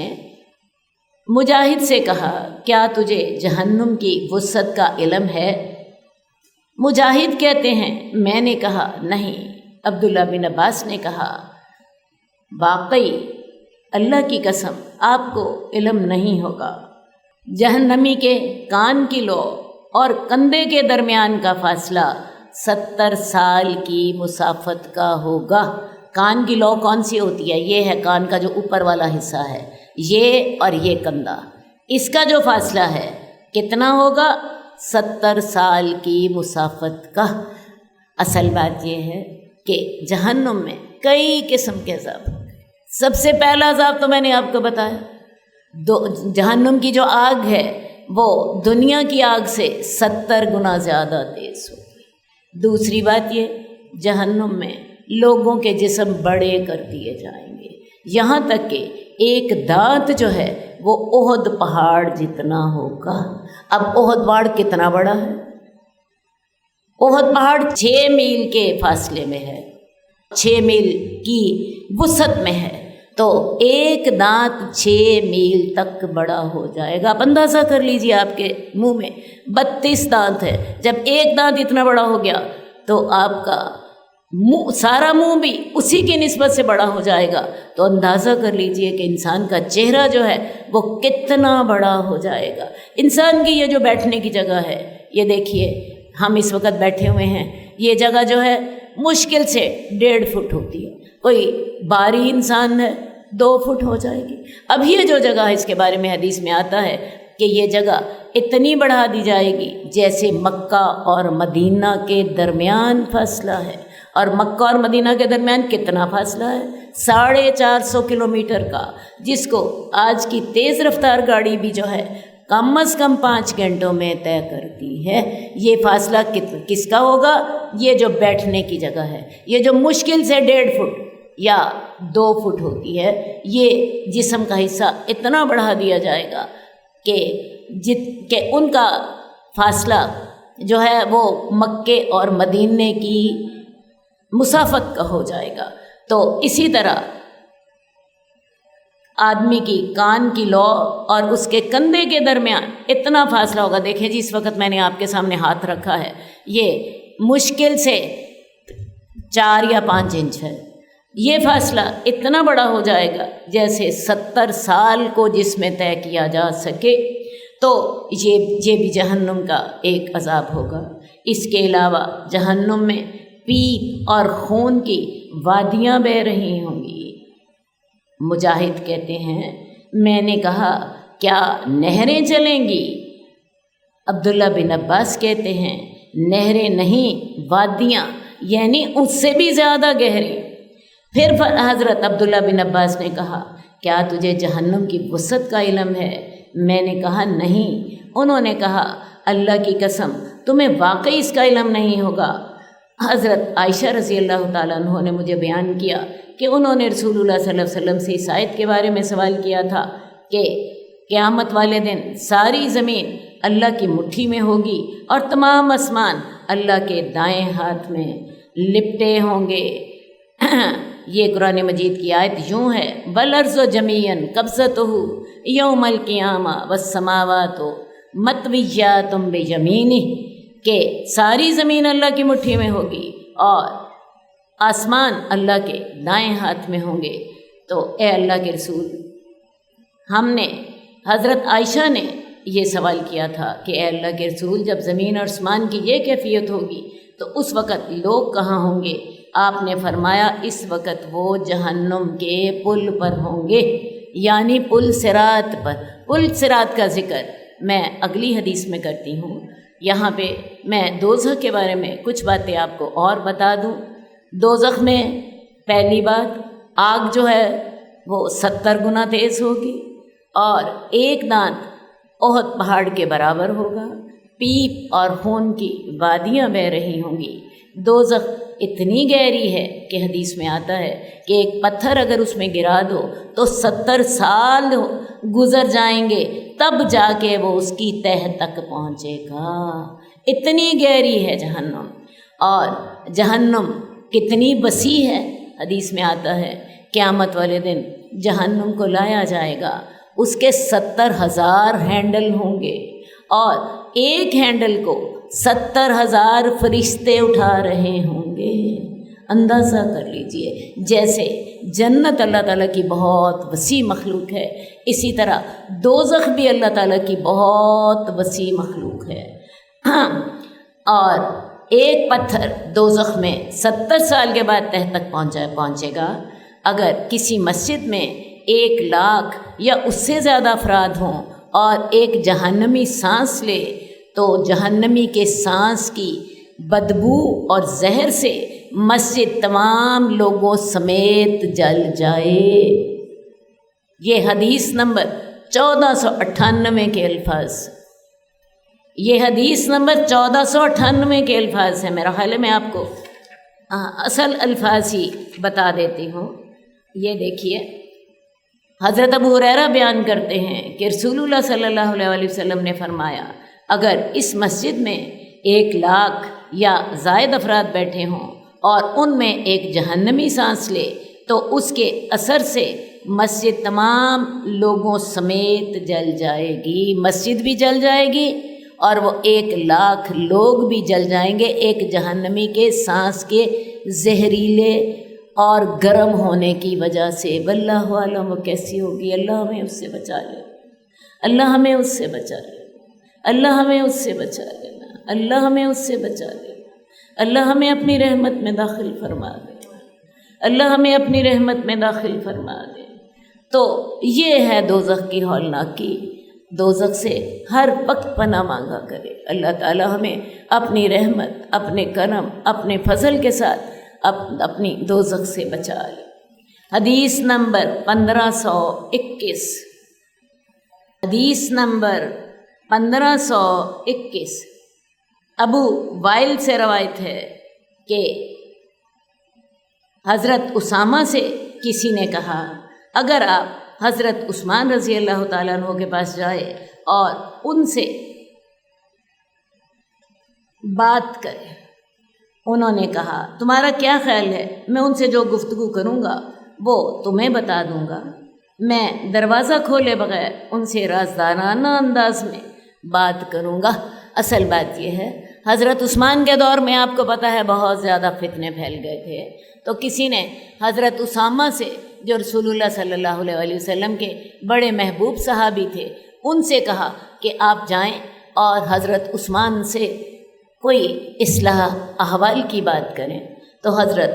مجاہد سے کہا، کیا تجھے جہنم کی وسعت کا علم ہے؟ مجاہد کہتے ہیں، میں نے کہا نہیں۔ عبداللہ بن عباس نے کہا، واقعی اللہ کی قسم آپ کو علم نہیں ہوگا۔ جہنمی کے کان کی لو اور کندھے کے درمیان کا فاصلہ 70 سال کی مسافت کا ہوگا۔ کان کی لو کون سی ہوتی ہے؟ یہ ہے کان کا جو اوپر والا حصہ ہے، یہ اور یہ کندھا، اس کا جو فاصلہ ہے کتنا ہوگا؟ 70 سال کی مسافت کا۔ اصل بات یہ ہے کہ جہنم میں کئی قسم کے عذاب ہوں گے۔ سب سے پہلا عذاب تو میں نے آپ کو بتایا، جہنم کی جو آگ ہے وہ دنیا کی آگ سے 70 گنا زیادہ تیز ہوگی۔ دوسری بات یہ، جہنم میں لوگوں کے جسم بڑے کر دیے جائیں گے، یہاں تک کہ ایک دانت جو ہے وہ احد پہاڑ جتنا ہوگا۔ اب احد پہاڑ کتنا بڑا ہے؟ احد پہاڑ 6 میل کے فاصلے میں ہے، 6 میل کی وسعت میں ہے، تو ایک دانت 6 میل تک بڑا ہو جائے گا۔ آپ اندازہ کر لیجئے، آپ کے منہ میں 32 دانت ہے، جب ایک دانت اتنا بڑا ہو گیا تو آپ کا منہ، سارا منہ بھی اسی کی نسبت سے بڑا ہو جائے گا۔ تو اندازہ کر لیجئے کہ انسان کا چہرہ جو ہے وہ کتنا بڑا ہو جائے گا۔ انسان کی یہ جو بیٹھنے کی جگہ ہے، یہ دیکھیے ہم اس وقت بیٹھے ہوئے ہیں، یہ جگہ جو ہے مشکل سے 1.5 فٹ ہوتی ہے، کوئی باری انسان ہے 2 فٹ ہو جائے گی۔ اب یہ جو جگہ ہے، اس کے بارے میں حدیث میں آتا ہے کہ یہ جگہ اتنی بڑھا دی جائے گی جیسے مکہ اور مدینہ کے درمیان فاصلہ ہے۔ اور مکہ اور مدینہ کے درمیان کتنا فاصلہ ہے؟ 450 کلومیٹر کا، جس کو آج کی تیز رفتار گاڑی بھی جو ہے کم از کم 5 گھنٹوں میں طے کرتی ہے۔ یہ فاصلہ کس کا ہوگا؟ یہ جو بیٹھنے کی جگہ ہے، یہ جو مشکل سے 1.5 فٹ یا 2 فٹ ہوتی ہے، یہ جسم کا حصہ اتنا بڑھا دیا جائے گا کہ ان کا فاصلہ جو ہے وہ مکے اور مدینے کی مسافت کا ہو جائے گا۔ تو اسی طرح آدمی کی کان کی لو اور اس کے کندھے کے درمیان اتنا فاصلہ ہوگا۔ دیکھیں جی، اس وقت میں نے آپ کے سامنے ہاتھ رکھا ہے، یہ مشکل سے 4 یا 5 انچ ہے۔ یہ فاصلہ اتنا بڑا ہو جائے گا جیسے 70 سال کو جس میں طے کیا جا سکے۔ تو یہ بھی جہنم کا ایک عذاب ہوگا۔ اس کے علاوہ جہنم میں پیپ اور خون کی وادیاں بہہ رہی ہوں گی۔ مجاہد کہتے ہیں، میں نے کہا کیا نہریں چلیں گی؟ عبداللہ بن عباس کہتے ہیں نہریں نہیں، وادیاں، یعنی اس سے بھی زیادہ گہری۔ پھر حضرت عبداللہ بن عباس نے کہا کیا تجھے جہنم کی وسعت کا علم ہے؟ میں نے کہا نہیں۔ انہوں نے کہا اللہ کی قسم تمہیں واقعی اس کا علم نہیں ہوگا۔ حضرت عائشہ رضی اللہ تعالیٰ عنہ نے مجھے بیان کیا کہ انہوں نے رسول اللہ صلی اللہ علیہ وسلم سے اس آیت کے بارے میں سوال کیا تھا کہ قیامت والے دن ساری زمین اللہ کی مٹھی میں ہوگی اور تمام آسمان اللہ کے دائیں ہاتھ میں لپٹے ہوں گے۔ یہ قرآن مجید کی آیت یوں ہے، وَالْأَرْضُ جَمِيعًا قَبْضَتُهُ یوم القیامہ وَالسَّمَاوَاتُ مَطْوِیَّاتٌ بِیَمِینِهِ، کہ ساری زمین اللہ کی مٹھی میں ہوگی اور آسمان اللہ کے دائیں ہاتھ میں ہوں گے۔ تو اے اللہ کے رسول، ہم نے، حضرت عائشہ نے یہ سوال کیا تھا کہ اے اللہ کے رسول، جب زمین اور آسمان کی یہ کیفیت ہوگی تو اس وقت لوگ کہاں ہوں گے؟ آپ نے فرمایا اس وقت وہ جہنم کے پل پر ہوں گے، یعنی پل صراط پر۔ پل صراط کا ذکر میں اگلی حدیث میں کرتی ہوں۔ یہاں پہ میں دوزخ کے بارے میں کچھ باتیں آپ کو اور بتا دوں۔ دوزخ میں پہلی بات، آگ جو ہے وہ 70 گنا تیز ہوگی اور ایک دانت احد پہاڑ کے برابر ہوگا۔ پیپ اور خون کی وادیاں بہہ رہی ہوں گی۔ دوزخ اتنی گہری ہے کہ حدیث میں آتا ہے کہ ایک پتھر اگر اس میں گرا دو تو 70 سال گزر جائیں گے، تب جا کے وہ اس کی تہہ تک پہنچے گا۔ اتنی گہری ہے جہنم۔ اور جہنم کتنی وسیع ہے، حدیث میں آتا ہے قیامت والے دن جہنم کو لایا جائے گا، اس کے 70,000 ہینڈل ہوں گے اور ایک ہینڈل کو 70,000 فرشتے اٹھا رہے ہوں گے۔ اندازہ کر لیجئے، جیسے جنت اللہ تعالیٰ کی بہت وسیع مخلوق ہے، اسی طرح دوزخ بھی اللہ تعالیٰ کی بہت وسیع مخلوق ہے۔ اور ایک پتھر دوزخ میں 70 سال کے بعد تہ تک پہنچے گا۔ اگر کسی مسجد میں 1 لاکھ یا اس سے زیادہ افراد ہوں اور ایک جہنمی سانس لے تو جہنمی کے سانس کی بدبو اور زہر سے مسجد تمام لوگوں سمیت جل جائے۔ یہ حدیث نمبر 1498 کے الفاظ، یہ حدیث نمبر 1498 کے الفاظ ہیں۔ میرا خیال ہے میں آپ کو اصل الفاظ ہی بتا دیتی ہوں۔ یہ دیکھیے، حضرت ابو ہریرہ بیان کرتے ہیں کہ رسول اللہ صلی اللہ علیہ وسلم نے فرمایا، اگر اس مسجد میں 1 لاکھ یا زائد افراد بیٹھے ہوں اور ان میں ایک جہنمی سانس لے تو اس کے اثر سے مسجد تمام لوگوں سمیت جل جائے گی، مسجد بھی جل جائے گی اور وہ 1,00,000 لوگ بھی جل جائیں گے ایک جہنمی کے سانس کے زہریلے اور گرم ہونے کی وجہ سے۔ واللہ عالم وہ کیسی ہوگی، اللہ ہمیں اس سے بچا لے، اللہ ہمیں اس سے بچا لے، اللہ ہمیں اس سے بچا لینا، اللہ ہمیں اس سے بچا لینا، اللہ ہمیں اپنی رحمت میں داخل فرما دے، اللہ ہمیں اپنی رحمت میں داخل فرما دے۔ تو یہ ہے دوزخ کی ہولناکی، دوزخ سے ہر وقت پناہ مانگا کرے۔ اللہ تعالی ہمیں اپنی رحمت، اپنے کرم، اپنے فضل کے ساتھ اپنی دوزخ سے بچا لے۔ حدیث نمبر 1521، حدیث نمبر 1521 ابو وائل سے روایت ہے کہ حضرت اسامہ سے کسی نے کہا اگر آپ حضرت عثمان رضی اللہ تعالیٰ عنہ کے پاس جائے اور ان سے بات کریں۔ انہوں نے کہا تمہارا کیا خیال ہے، میں ان سے جو گفتگو کروں گا وہ تمہیں بتا دوں گا، میں دروازہ کھولے بغیر ان سے رازدارانہ انداز میں بات کروں گا۔ اصل بات یہ ہے حضرت عثمان کے دور میں آپ کو پتہ ہے بہت زیادہ فتنے پھیل گئے تھے، تو کسی نے حضرت اسامہ سے جو رسول اللہ صلی اللہ علیہ وسلم کے بڑے محبوب صحابی تھے ان سے کہا کہ آپ جائیں اور حضرت عثمان سے کوئی اصلاح احوال کی بات کریں۔ تو حضرت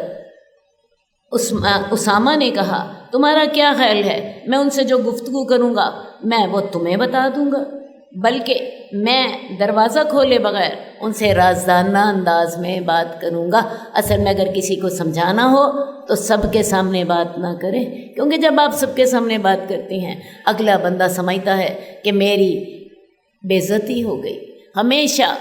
اسامہ نے کہا تمہارا کیا خیال ہے، میں ان سے جو گفتگو کروں گا میں وہ تمہیں بتا دوں گا، بلکہ میں دروازہ کھولے بغیر ان سے رازدارانہ انداز میں بات کروں گا۔ اصل میں اگر کسی کو سمجھانا ہو تو سب کے سامنے بات نہ کریں، کیونکہ جب آپ سب کے سامنے بات کرتی ہیں اگلا بندہ سمجھتا ہے کہ میری بے عزتی ہو گئی۔ ہمیشہ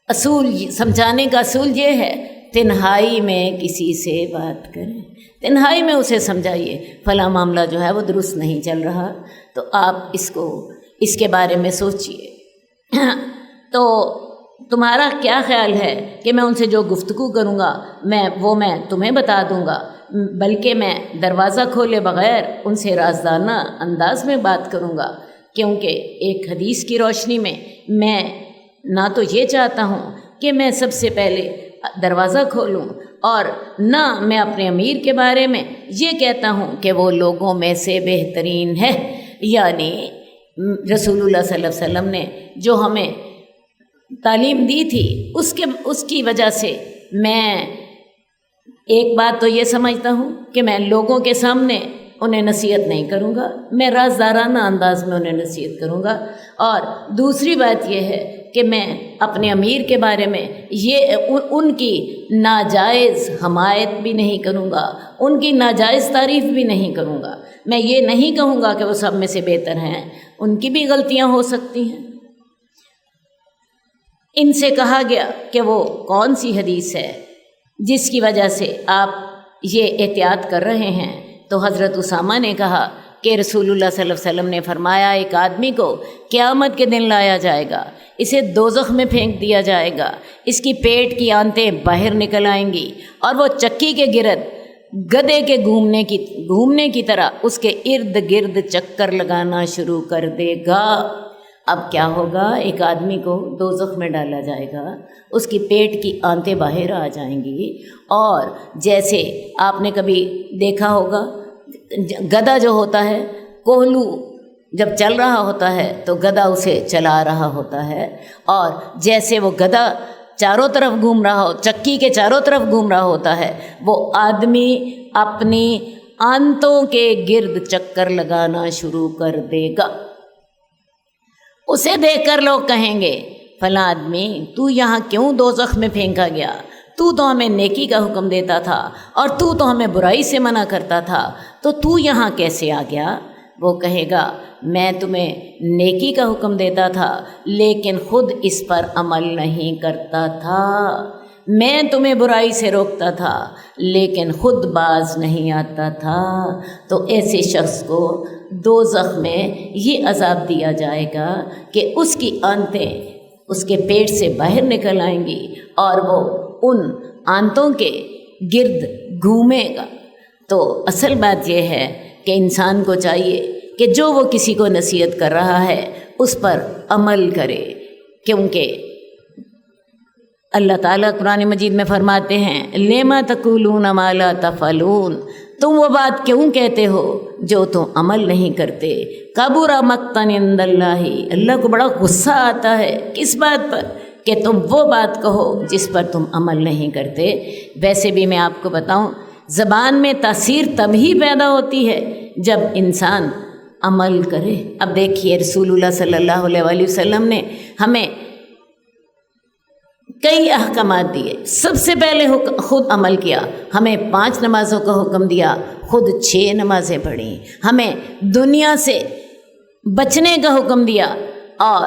اصول سمجھانے کا اصول یہ ہے تنہائی میں کسی سے بات کریں، تنہائی میں اسے سمجھائیے فلاں معاملہ جو ہے وہ درست نہیں چل رہا، تو آپ اس کے بارے میں سوچئے۔ تو تمہارا کیا خیال ہے کہ میں ان سے جو گفتگو کروں گا میں تمہیں بتا دوں گا، بلکہ میں دروازہ کھولے بغیر ان سے رازدارانہ انداز میں بات کروں گا، کیونکہ ایک حدیث کی روشنی میں نہ تو یہ چاہتا ہوں کہ میں سب سے پہلے دروازہ کھولوں، اور نہ میں اپنے امیر کے بارے میں یہ کہتا ہوں کہ وہ لوگوں میں سے بہترین ہے۔ یعنی رسول اللہ صلی اللہ علیہ وسلم نے جو ہمیں تعلیم دی تھی اس کی وجہ سے میں ایک بات تو یہ سمجھتا ہوں کہ میں لوگوں کے سامنے انہیں نصیحت نہیں کروں گا، میں رازدارانہ انداز میں انہیں نصیحت کروں گا، اور دوسری بات یہ ہے کہ میں اپنے امیر کے بارے میں ان کی ناجائز حمایت بھی نہیں کروں گا، ان کی ناجائز تعریف بھی نہیں کروں گا۔ میں یہ نہیں کہوں گا کہ وہ سب میں سے بہتر ہیں، ان کی بھی غلطیاں ہو سکتی ہیں۔ ان سے کہا گیا کہ وہ کون سی حدیث ہے جس کی وجہ سے آپ یہ احتیاط کر رہے ہیں؟ تو حضرت اسامہ نے کہا کہ رسول اللہ صلی اللہ علیہ وسلم نے فرمایا ایک آدمی کو قیامت کے دن لایا جائے گا، اسے دوزخ میں پھینک دیا جائے گا، اس کی پیٹ کی آنتیں باہر نکل آئیں گی اور وہ چکی کے گرد گدھے کے گھومنے کی طرح اس کے ارد گرد چکر لگانا شروع کر دے گا۔ اب کیا ہوگا؟ ایک آدمی کو دوزخ میں ڈالا جائے گا، اس کی پیٹ کی آنتیں باہر آ جائیں گی، اور جیسے آپ نے کبھی دیکھا ہوگا گدھا جو ہوتا ہے، کوہلو جب چل رہا ہوتا ہے تو گدھا اسے چلا رہا ہوتا ہے، اور جیسے وہ گدھا چاروں طرف گھوم رہا ہو، چکی کے چاروں طرف گھوم رہا ہوتا ہے، وہ آدمی اپنی آنتوں کے گرد چکر لگانا شروع کر دے گا۔ اسے دیکھ کر لوگ کہیں گے فلاں آدمی تو یہاں کیوں دوزخ میں پھینکا گیا؟ تو ہمیں نیکی کا حکم دیتا تھا اور تو ہمیں برائی سے منع کرتا تھا، تو یہاں کیسے آ گیا؟ وہ کہے گا میں تمہیں نیکی کا حکم دیتا تھا لیکن خود اس پر عمل نہیں کرتا تھا، میں تمہیں برائی سے روکتا تھا لیکن خود باز نہیں آتا تھا۔ تو ایسے شخص کو دوزخ میں یہ عذاب دیا جائے گا کہ اس کی آنتیں اس کے پیٹ سے باہر نکل آئیں گی اور وہ ان آنتوں کے گرد گھومے گا۔ تو اصل بات یہ ہے کہ انسان کو چاہیے کہ جو وہ کسی کو نصیحت کر رہا ہے اس پر عمل کرے، کیونکہ اللہ تعالیٰ قرآن مجید میں فرماتے ہیں لِمَ تَقُولُونَ مَا لَا تَفْعَلُونَ، تم وہ بات کیوں کہتے ہو جو تم عمل نہیں کرتے۔ کَبُرَ مَقْتًا عِندَ اللَّهِ، اللہ کو بڑا غصہ آتا ہے کس بات پر؟ کہ تم وہ بات کہو جس پر تم عمل نہیں کرتے۔ ویسے بھی میں آپ کو بتاؤں، زبان میں تاثیر تب ہی پیدا ہوتی ہے جب انسان عمل کرے۔ اب دیکھیے رسول اللہ صلی اللہ علیہ وسلم نے ہمیں کئی احکامات دیے، سب سے پہلے خود عمل کیا، ہمیں 5 نمازوں کا حکم دیا، خود 6 نمازیں پڑھیں، ہمیں دنیا سے بچنے کا حکم دیا اور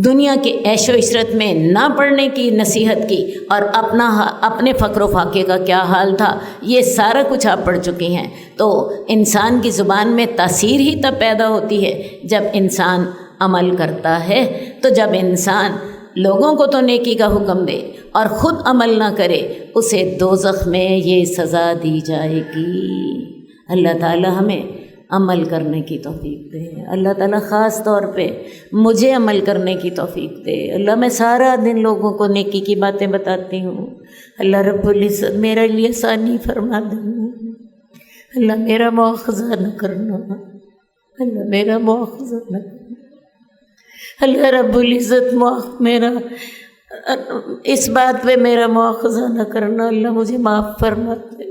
دنیا کے عیش و عشرت میں نہ پڑھنے کی نصیحت کی، اور اپنے فقر و فاقے کا کیا حال تھا یہ سارا کچھ آپ پڑھ چکی ہیں۔ تو انسان کی زبان میں تاثیر ہی تب پیدا ہوتی ہے جب انسان عمل کرتا ہے۔ تو جب انسان لوگوں کو تو نیکی کا حکم دے اور خود عمل نہ کرے، اسے دوزخ میں یہ سزا دی جائے گی۔ اللہ تعالی ہمیں عمل کرنے کی توفیق دے، اللہ تعالیٰ خاص طور پہ مجھے عمل کرنے کی توفیق دے۔ اللہ میں سارا دن لوگوں کو نیکی کی باتیں بتاتی ہوں، اللہ رب العزت میرے لیے آسانی فرما دینا، اللہ میرا مواخذہ نہ کرنا، اللہ میرا مواخذہ نہ کرنا، اللہ رب العزت میرا اس بات پہ میرا مواخذہ نہ کرنا، اللہ مجھے معاف فرما دے۔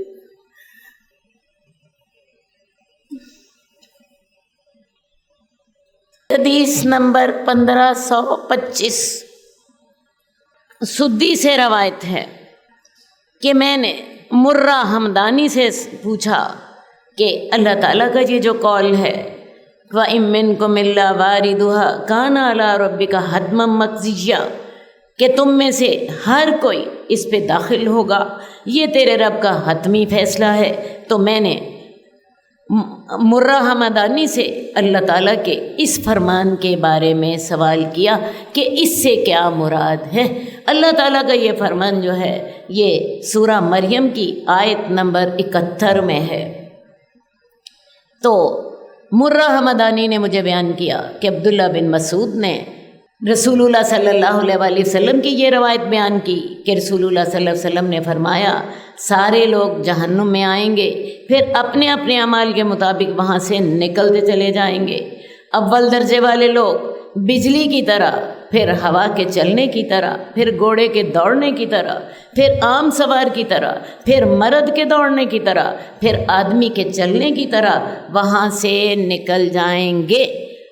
حدیث نمبر 1525 سدی سے روایت ہے کہ میں نے مرہ حمدانی سے پوچھا کہ اللہ تعالیٰ کا یہ جو قول ہے وَإِن مِّنكُمْ إِلَّا وَارِدُهَا كَانَ عَلَىٰ رَبِّكَ حَتْمًا مَّقْضِيًّا، کہ تم میں سے ہر کوئی اس پہ داخل ہوگا، یہ تیرے رب کا حتمی فیصلہ ہے۔ تو میں نے مرہ حمدانی سے اللہ تعالیٰ کے اس فرمان کے بارے میں سوال کیا کہ اس سے کیا مراد ہے۔ اللہ تعالیٰ کا یہ فرمان جو ہے یہ سورہ مریم کی آیت نمبر 71 میں ہے۔ تو مرہ حمدانی نے مجھے بیان کیا کہ عبداللہ بن مسعود نے رسول اللہ صلی اللہ علیہ وسلم کی یہ روایت بیان کی کہ رسول اللہ صلی اللہ علیہ وسلم نے فرمایا سارے لوگ جہنم میں آئیں گے، پھر اپنے اپنے اعمال کے مطابق وہاں سے نکلتے چلے جائیں گے۔ اول درجے والے لوگ بجلی کی طرح، پھر ہوا کے چلنے کی طرح، پھر گھوڑے کے دوڑنے کی طرح، پھر عام سوار کی طرح، پھر مرد کے دوڑنے کی طرح، پھر آدمی کے چلنے کی طرح وہاں سے نکل جائیں گے۔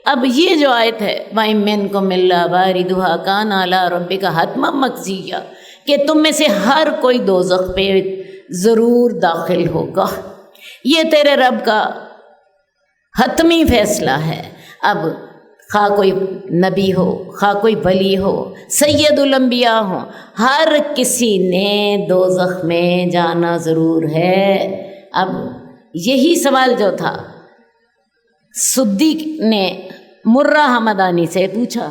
اب یہ جو آیت ہے وَإِن مِّنكُمْ إِلَّا وَارِدُهَا كَانَ عَلَىٰ رَبِّكَ حَتْمًا مَّقْضِيًّا، کہ تم میں سے ہر کوئی دوزخ پہ ضرور داخل ہوگا، یہ تیرے رب کا حتمی فیصلہ ہے۔ اب خواہ کوئی نبی ہو، خواہ کوئی ولی ہو، سید الانبیاء ہوں، ہر کسی نے دوزخ میں جانا ضرور ہے۔ اب یہی سوال جو تھا سدی نے مرہ حمدانی سے پوچھا،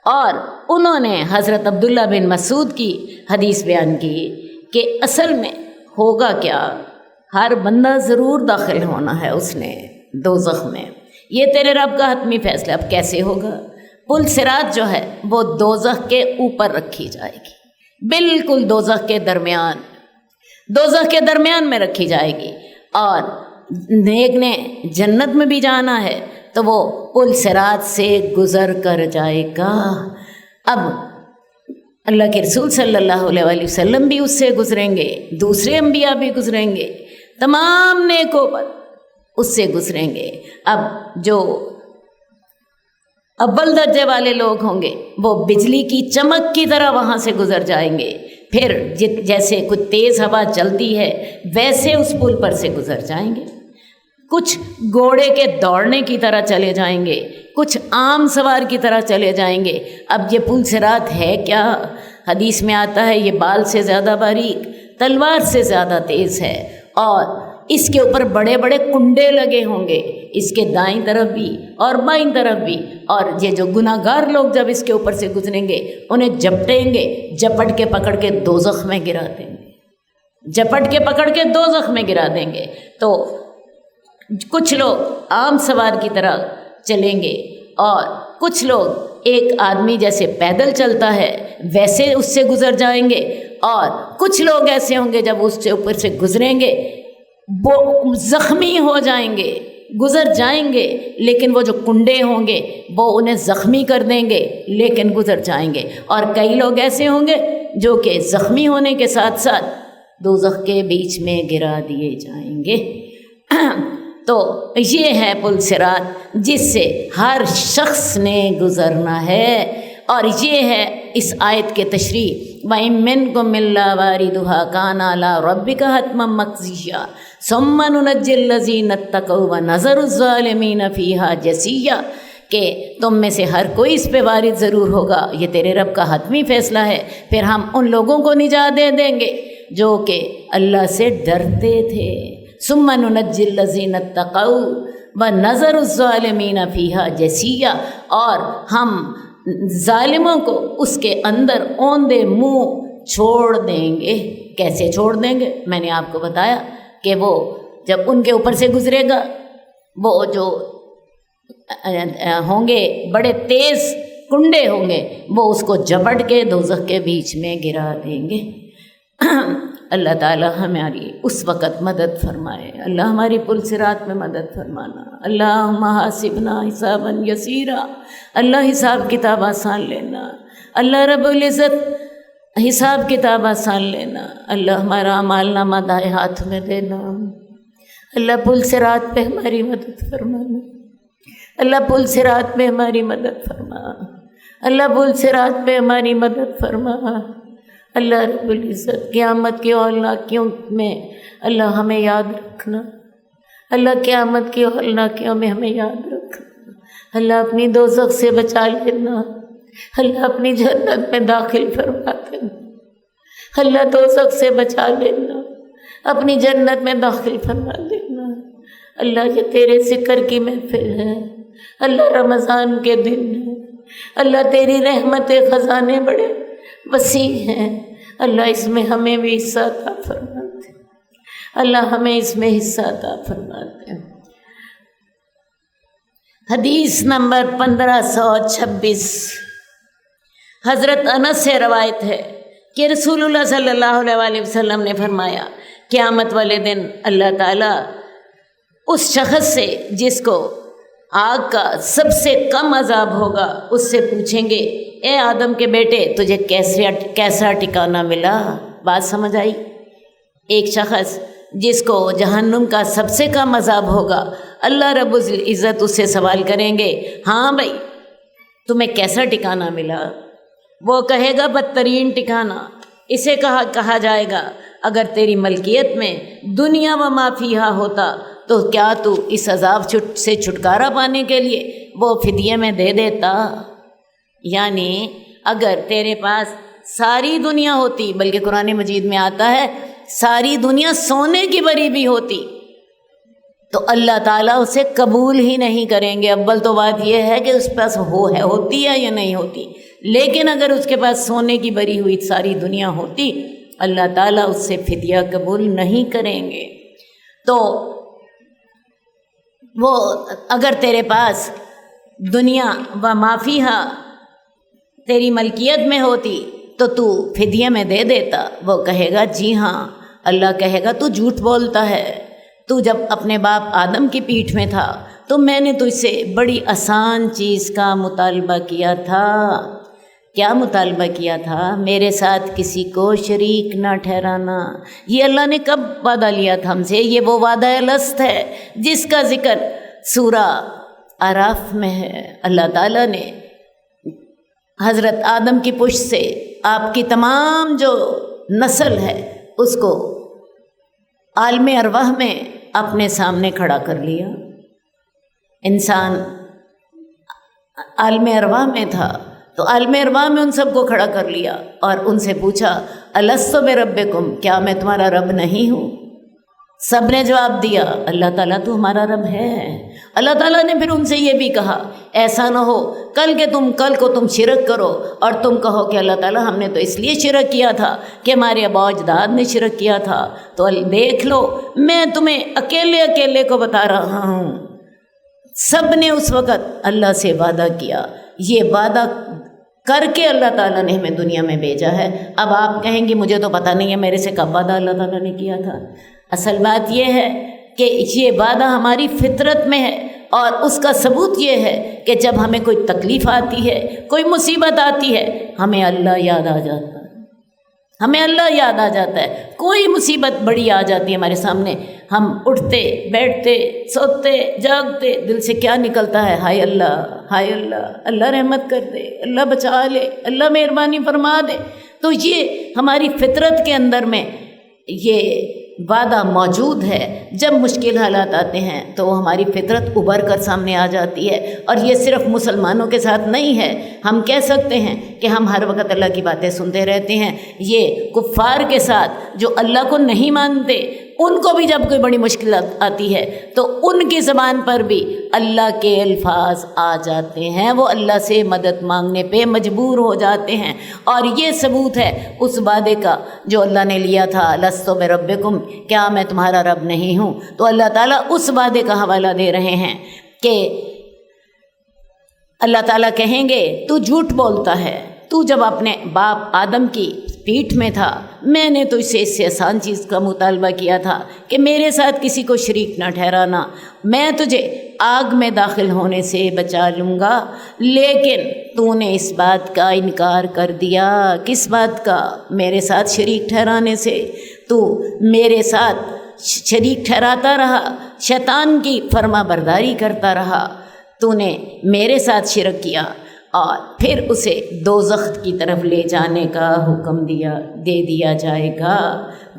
اور انہوں نے حضرت عبداللہ بن مسعود کی حدیث بیان کی کہ اصل میں ہوگا کیا، ہر بندہ ضرور داخل ہونا ہے اس نے دوزخ میں، یہ تیرے رب کا حتمی فیصلہ۔ اب کیسے ہوگا؟ پل صراط جو ہے وہ دوزخ کے اوپر رکھی جائے گی، بالکل دوزخ کے درمیان میں رکھی جائے گی، اور نیک نے جنت میں بھی جانا ہے تو وہ پل صراط سے گزر کر جائے گا۔ اب اللہ کے رسول صلی اللہ علیہ وسلم بھی اس سے گزریں گے، دوسرے انبیاء بھی گزریں گے، تمام نیکوں پر اس سے گزریں گے۔ اب جو اول درجے والے لوگ ہوں گے وہ بجلی کی چمک کی طرح وہاں سے گزر جائیں گے، پھر جیسے کچھ تیز ہوا چلتی ہے ویسے اس پل پر سے گزر جائیں گے، کچھ گھوڑے کے دوڑنے کی طرح چلے جائیں گے، کچھ عام سوار کی طرح چلے جائیں گے۔ اب یہ پل صراط ہے کیا؟ حدیث میں آتا ہے یہ بال سے زیادہ باریک، تلوار سے زیادہ تیز ہے، اور اس کے اوپر بڑے بڑے کنڈے لگے ہوں گے، اس کے دائیں طرف بھی اور بائیں طرف بھی، اور یہ جو گناہ گار لوگ جب اس کے اوپر سے گزریں گے انہیں جپٹیں گے، جپٹ کے پکڑ کے دوزخ میں گرا دیں گے، جپٹ کے پکڑ کے دوزخ میں گرا دیں گے۔ تو کچھ لوگ عام سوار کی طرح چلیں گے اور کچھ لوگ ایک آدمی جیسے پیدل چلتا ہے ویسے اس سے گزر جائیں گے، اور کچھ لوگ ایسے ہوں گے جب اس سے اوپر سے گزریں گے وہ زخمی ہو جائیں گے، گزر جائیں گے، لیکن وہ جو کنڈے ہوں گے وہ انہیں زخمی کر دیں گے لیکن گزر جائیں گے، اور کئی لوگ ایسے ہوں گے جو کہ زخمی ہونے کے ساتھ ساتھ دوزخ کے بیچ میں گرا دیے جائیں گے۔ تو یہ ہے پل صراط جس سے ہر شخص نے گزرنا ہے، اور یہ ہے اس آیت کے تشریح، وَإِن مِّنكُمْ إِلَّا وَارِدُهَا كَانَ عَلَىٰ رَبِّكَ حَتْمًا مَّقْضِيًّا ثُمَّ نُنَجِّي الَّذِينَ اتَّقَوْا وَنَذَرُ الظَّالِمِينَ فِيهَا جَثِيًّا، کہ تم میں سے ہر کوئی اس پہ وارد ضرور ہوگا، یہ تیرے رب کا حتمی فیصلہ ہے، پھر ہم ان لوگوں کو نجات دے دیں گے جو کہ اللہ سے ڈرتے تھے۔ ثم ننجی الذین اتقوا ونذر الظالمین فیہا جثیا، اور ہم ظالموں کو اس کے اندر اوندے منہ چھوڑ دیں گے۔ کیسے چھوڑ دیں گے؟ میں نے آپ کو بتایا کہ وہ جب ان کے اوپر سے گزرے گا وہ جو ہوں گے بڑے تیز کنڈے ہوں گے وہ اس کو جپٹ کے دوزخ کے بیچ میں گرا دیں گے۔ اللہ تعالی ہماری اس وقت مدد فرمائے، اللہ ہماری پل صراط میں مدد فرمانا۔ اللہم حاسبنا حسابا یسیرا، اللہ حساب کتاب آسان لینا، اللہ رب العزت حساب کتاب آسان لینا، اللہ ہمارا اعمال نامہ دائیں ہاتھ میں دینا، اللہ پل صراط پہ ہماری مدد فرمانا، اللہ پل صراط پہ ہماری مدد فرما، اللہ پل صراط پہ ہماری مدد فرما۔ اللہ رب العزت قیامت کی ہولناکیوں میں اللہ ہمیں یاد رکھنا، اللہ قیامت کی ہولناکیوں میں ہمیں یاد رکھنا، اللہ اپنی دوزخ سے بچا لینا، اللہ اپنی جنت میں داخل فرما دینا، اللہ دوزخ سے بچا لینا، اپنی جنت میں داخل فرما دینا۔ اللہ یہ تیرے ذکر کی محفل ہے، اللہ رمضان کے دن ہے، اللہ تیری رحمت خزانے بڑے وسیع ہیں، اللہ اس میں ہمیں بھی حصہ عطا فرما دے، اللہ ہمیں اس میں حصہ عطا فرما دے۔ حدیث نمبر 1526 حضرت انس سے روایت ہے کہ رسول اللہ صلی اللہ علیہ وسلم نے فرمایا، قیامت والے دن اللہ تعالیٰ اس شخص سے جس کو آگ کا سب سے کم عذاب ہوگا اس سے پوچھیں گے، اے آدم کے بیٹے تجھے کیسا ٹھکانہ ملا؟ بات سمجھ آئی؟ ایک شخص جس کو جہنم کا سب سے کم عذاب ہوگا، اللہ رب العزت اس سے سوال کریں گے، ہاں بھائی تمہیں کیسا ٹھکانہ ملا؟ وہ کہے گا بدترین ٹھکانہ۔ اسے کہا جائے گا اگر تیری ملکیت میں دنیا و ما فیہا ہوتا تو کیا تو اس عذاب سے چھٹکارا پانے کے لیے وہ فدیے میں دے دیتا؟ یعنی اگر تیرے پاس ساری دنیا ہوتی، بلکہ قرآن مجید میں آتا ہے ساری دنیا سونے کی بری بھی ہوتی، تو اللہ تعالیٰ اسے قبول ہی نہیں کریں گے۔ اول تو بات یہ ہے کہ اس پاس ہوتی ہے یا نہیں ہوتی، لیکن اگر اس کے پاس سونے کی بری ہوئی ساری دنیا ہوتی اللہ تعالیٰ اس سے فدیہ قبول نہیں کریں گے۔ تو وہ اگر تیرے پاس دنیا و ما فیہا تیری ملکیت میں ہوتی تو تو فدیے میں دے دیتا۔ وہ کہے گا جی ہاں۔ اللہ کہے گا تو جھوٹ بولتا ہے، تو جب اپنے باپ آدم کی پیٹھ میں تھا تو میں نے تجھ سے بڑی آسان چیز کا مطالبہ کیا تھا۔ کیا مطالبہ کیا تھا؟ میرے ساتھ کسی کو شریک نہ ٹھہرانا۔ یہ اللہ نے کب وعدہ لیا تھا ہم سے؟ یہ وہ وعدہ الست ہے جس کا ذکر سورہ اعراف میں ہے۔ اللہ تعالیٰ نے حضرت آدم کی پشت سے آپ کی تمام جو نسل ہے اس کو عالم ارواح میں اپنے سامنے کھڑا کر لیا۔ انسان عالم ارواح میں تھا تو عالم ارواح میں ان سب کو کھڑا کر لیا اور ان سے پوچھا الست بربکم، کیا میں تمہارا رب نہیں ہوں؟ سب نے جواب دیا اللہ تعالیٰ تو ہمارا رب ہے۔ اللہ تعالیٰ نے پھر ان سے یہ بھی کہا ایسا نہ ہو کل کو تم شرک کرو اور تم کہو کہ اللہ تعالیٰ ہم نے تو اس لیے شرک کیا تھا کہ ہمارے آباء و اجداد نے شرک کیا تھا۔ تو دیکھ لو میں تمہیں اکیلے کو بتا رہا ہوں۔ سب نے اس وقت اللہ سے وعدہ کیا، یہ وعدہ کر کے اللہ تعالیٰ نے ہمیں دنیا میں بھیجا ہے۔ اب آپ کہیں گے مجھے تو پتہ نہیں ہے میرے سے کب وعدہ اللہ تعالیٰ نے کیا تھا۔ اصل بات یہ ہے کہ یہ وعدہ ہماری فطرت میں ہے، اور اس کا ثبوت یہ ہے کہ جب ہمیں کوئی تکلیف آتی ہے، کوئی مصیبت آتی ہے، ہمیں اللہ یاد آ جاتا ہے، ہمیں اللہ یاد آ جاتا ہے۔ کوئی مصیبت بڑی آ جاتی ہے ہمارے سامنے، ہم اٹھتے بیٹھتے سوتے جاگتے دل سے کیا نکلتا ہے؟ ہائے اللہ، ہائے اللہ، اللہ رحمت کر دے، اللہ بچا لے، اللہ مہربانی فرما دے۔ تو یہ ہماری فطرت کے اندر میں یہ وعدہ موجود ہے۔ جب مشکل حالات آتے ہیں تو وہ ہماری فطرت ابھر کر سامنے آ جاتی ہے، اور یہ صرف مسلمانوں کے ساتھ نہیں ہے۔ ہم کہہ سکتے ہیں کہ ہم ہر وقت اللہ کی باتیں سنتے رہتے ہیں، یہ کفار کے ساتھ جو اللہ کو نہیں مانتے ان کو بھی جب کوئی بڑی مشکلات آتی ہے تو ان کی زبان پر بھی اللہ کے الفاظ آ جاتے ہیں، وہ اللہ سے مدد مانگنے پہ مجبور ہو جاتے ہیں۔ اور یہ ثبوت ہے اس وعدے کا جو اللہ نے لیا تھا، لست بربکم، کیا میں تمہارا رب نہیں ہوں؟ تو اللہ تعالیٰ اس وعدے کا حوالہ دے رہے ہیں کہ اللہ تعالیٰ کہیں گے تو جھوٹ بولتا ہے، تو جب اپنے باپ آدم کی پیٹھ میں تھا میں نے تو اسے اس سے آسان چیز کا مطالبہ کیا تھا کہ میرے ساتھ کسی کو شریک نہ ٹھہرانا، میں تجھے آگ میں داخل ہونے سے بچا لوں گا، لیکن تو نے اس بات کا انکار کر دیا۔ کس بات کا؟ میرے ساتھ شریک ٹھہرانے سے۔ تو میرے ساتھ شریک ٹھہراتا رہا، شیطان کی فرما برداری کرتا رہا، تو نے میرے ساتھ شرک کیا، اور پھر اسے دوزخ کی طرف لے جانے کا حکم دے دیا جائے گا۔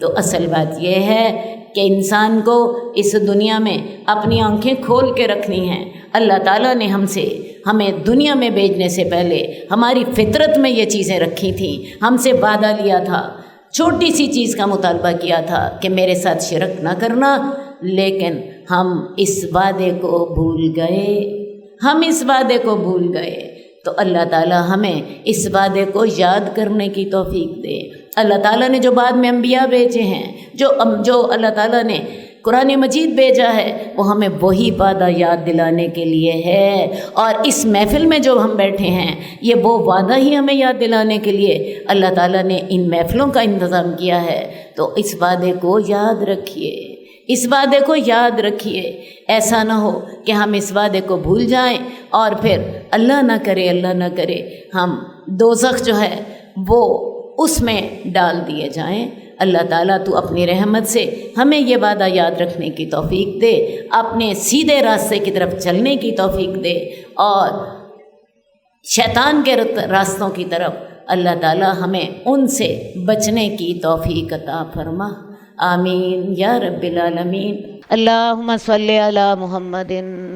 تو اصل بات یہ ہے کہ انسان کو اس دنیا میں اپنی آنکھیں کھول کے رکھنی ہیں۔ اللہ تعالیٰ نے ہمیں دنیا میں بھیجنے سے پہلے ہماری فطرت میں یہ چیزیں رکھی تھیں، ہم سے وعدہ لیا تھا، چھوٹی سی چیز کا مطالبہ کیا تھا کہ میرے ساتھ شرک نہ کرنا، لیکن ہم اس وعدے کو بھول گئے۔ تو اللہ تعالیٰ ہمیں اس وعدے کو یاد کرنے کی توفیق دے۔ اللہ تعالیٰ نے جو بعد میں انبیاء بھیجے ہیں، جو اللہ تعالیٰ نے قرآن مجید بھیجا ہے، وہ ہمیں وہی وعدہ یاد دلانے کے لیے ہے، اور اس محفل میں جو ہم بیٹھے ہیں یہ وہ وعدہ ہی ہمیں یاد دلانے کے لیے اللہ تعالیٰ نے ان محفلوں کا انتظام کیا ہے۔ تو اس وعدے کو یاد رکھیے، اس وعدے کو یاد رکھیے، ایسا نہ ہو کہ ہم اس وعدے کو بھول جائیں اور پھر اللہ نہ کرے ہم دوزخ جو ہے وہ اس میں ڈال دیے جائیں۔ اللہ تعالیٰ تو اپنی رحمت سے ہمیں یہ وعدہ یاد رکھنے کی توفیق دے، اپنے سیدھے راستے کی طرف چلنے کی توفیق دے، اور شیطان کے راستوں کی طرف اللہ تعالیٰ ہمیں ان سے بچنے کی توفیق عطا فرما۔ آمین یا رب العالمین۔ اللہم صلی علی محمد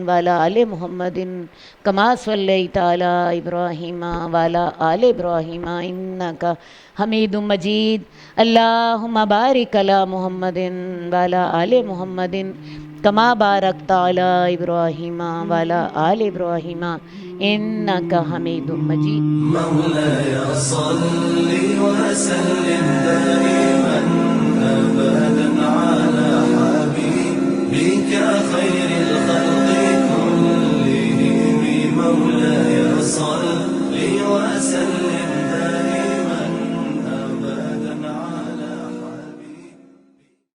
وعلی آل محمد کما صلیت علی ابراہیم وعلی آل ابراہیم انک حمید مجید۔ اللہم بارک علی محمد وعلی آل محمد کما بارکت علی ابراہیم وعلی آل ابراہیم انک حمید مجید۔ مولایا صلی وسلم دائما أبدا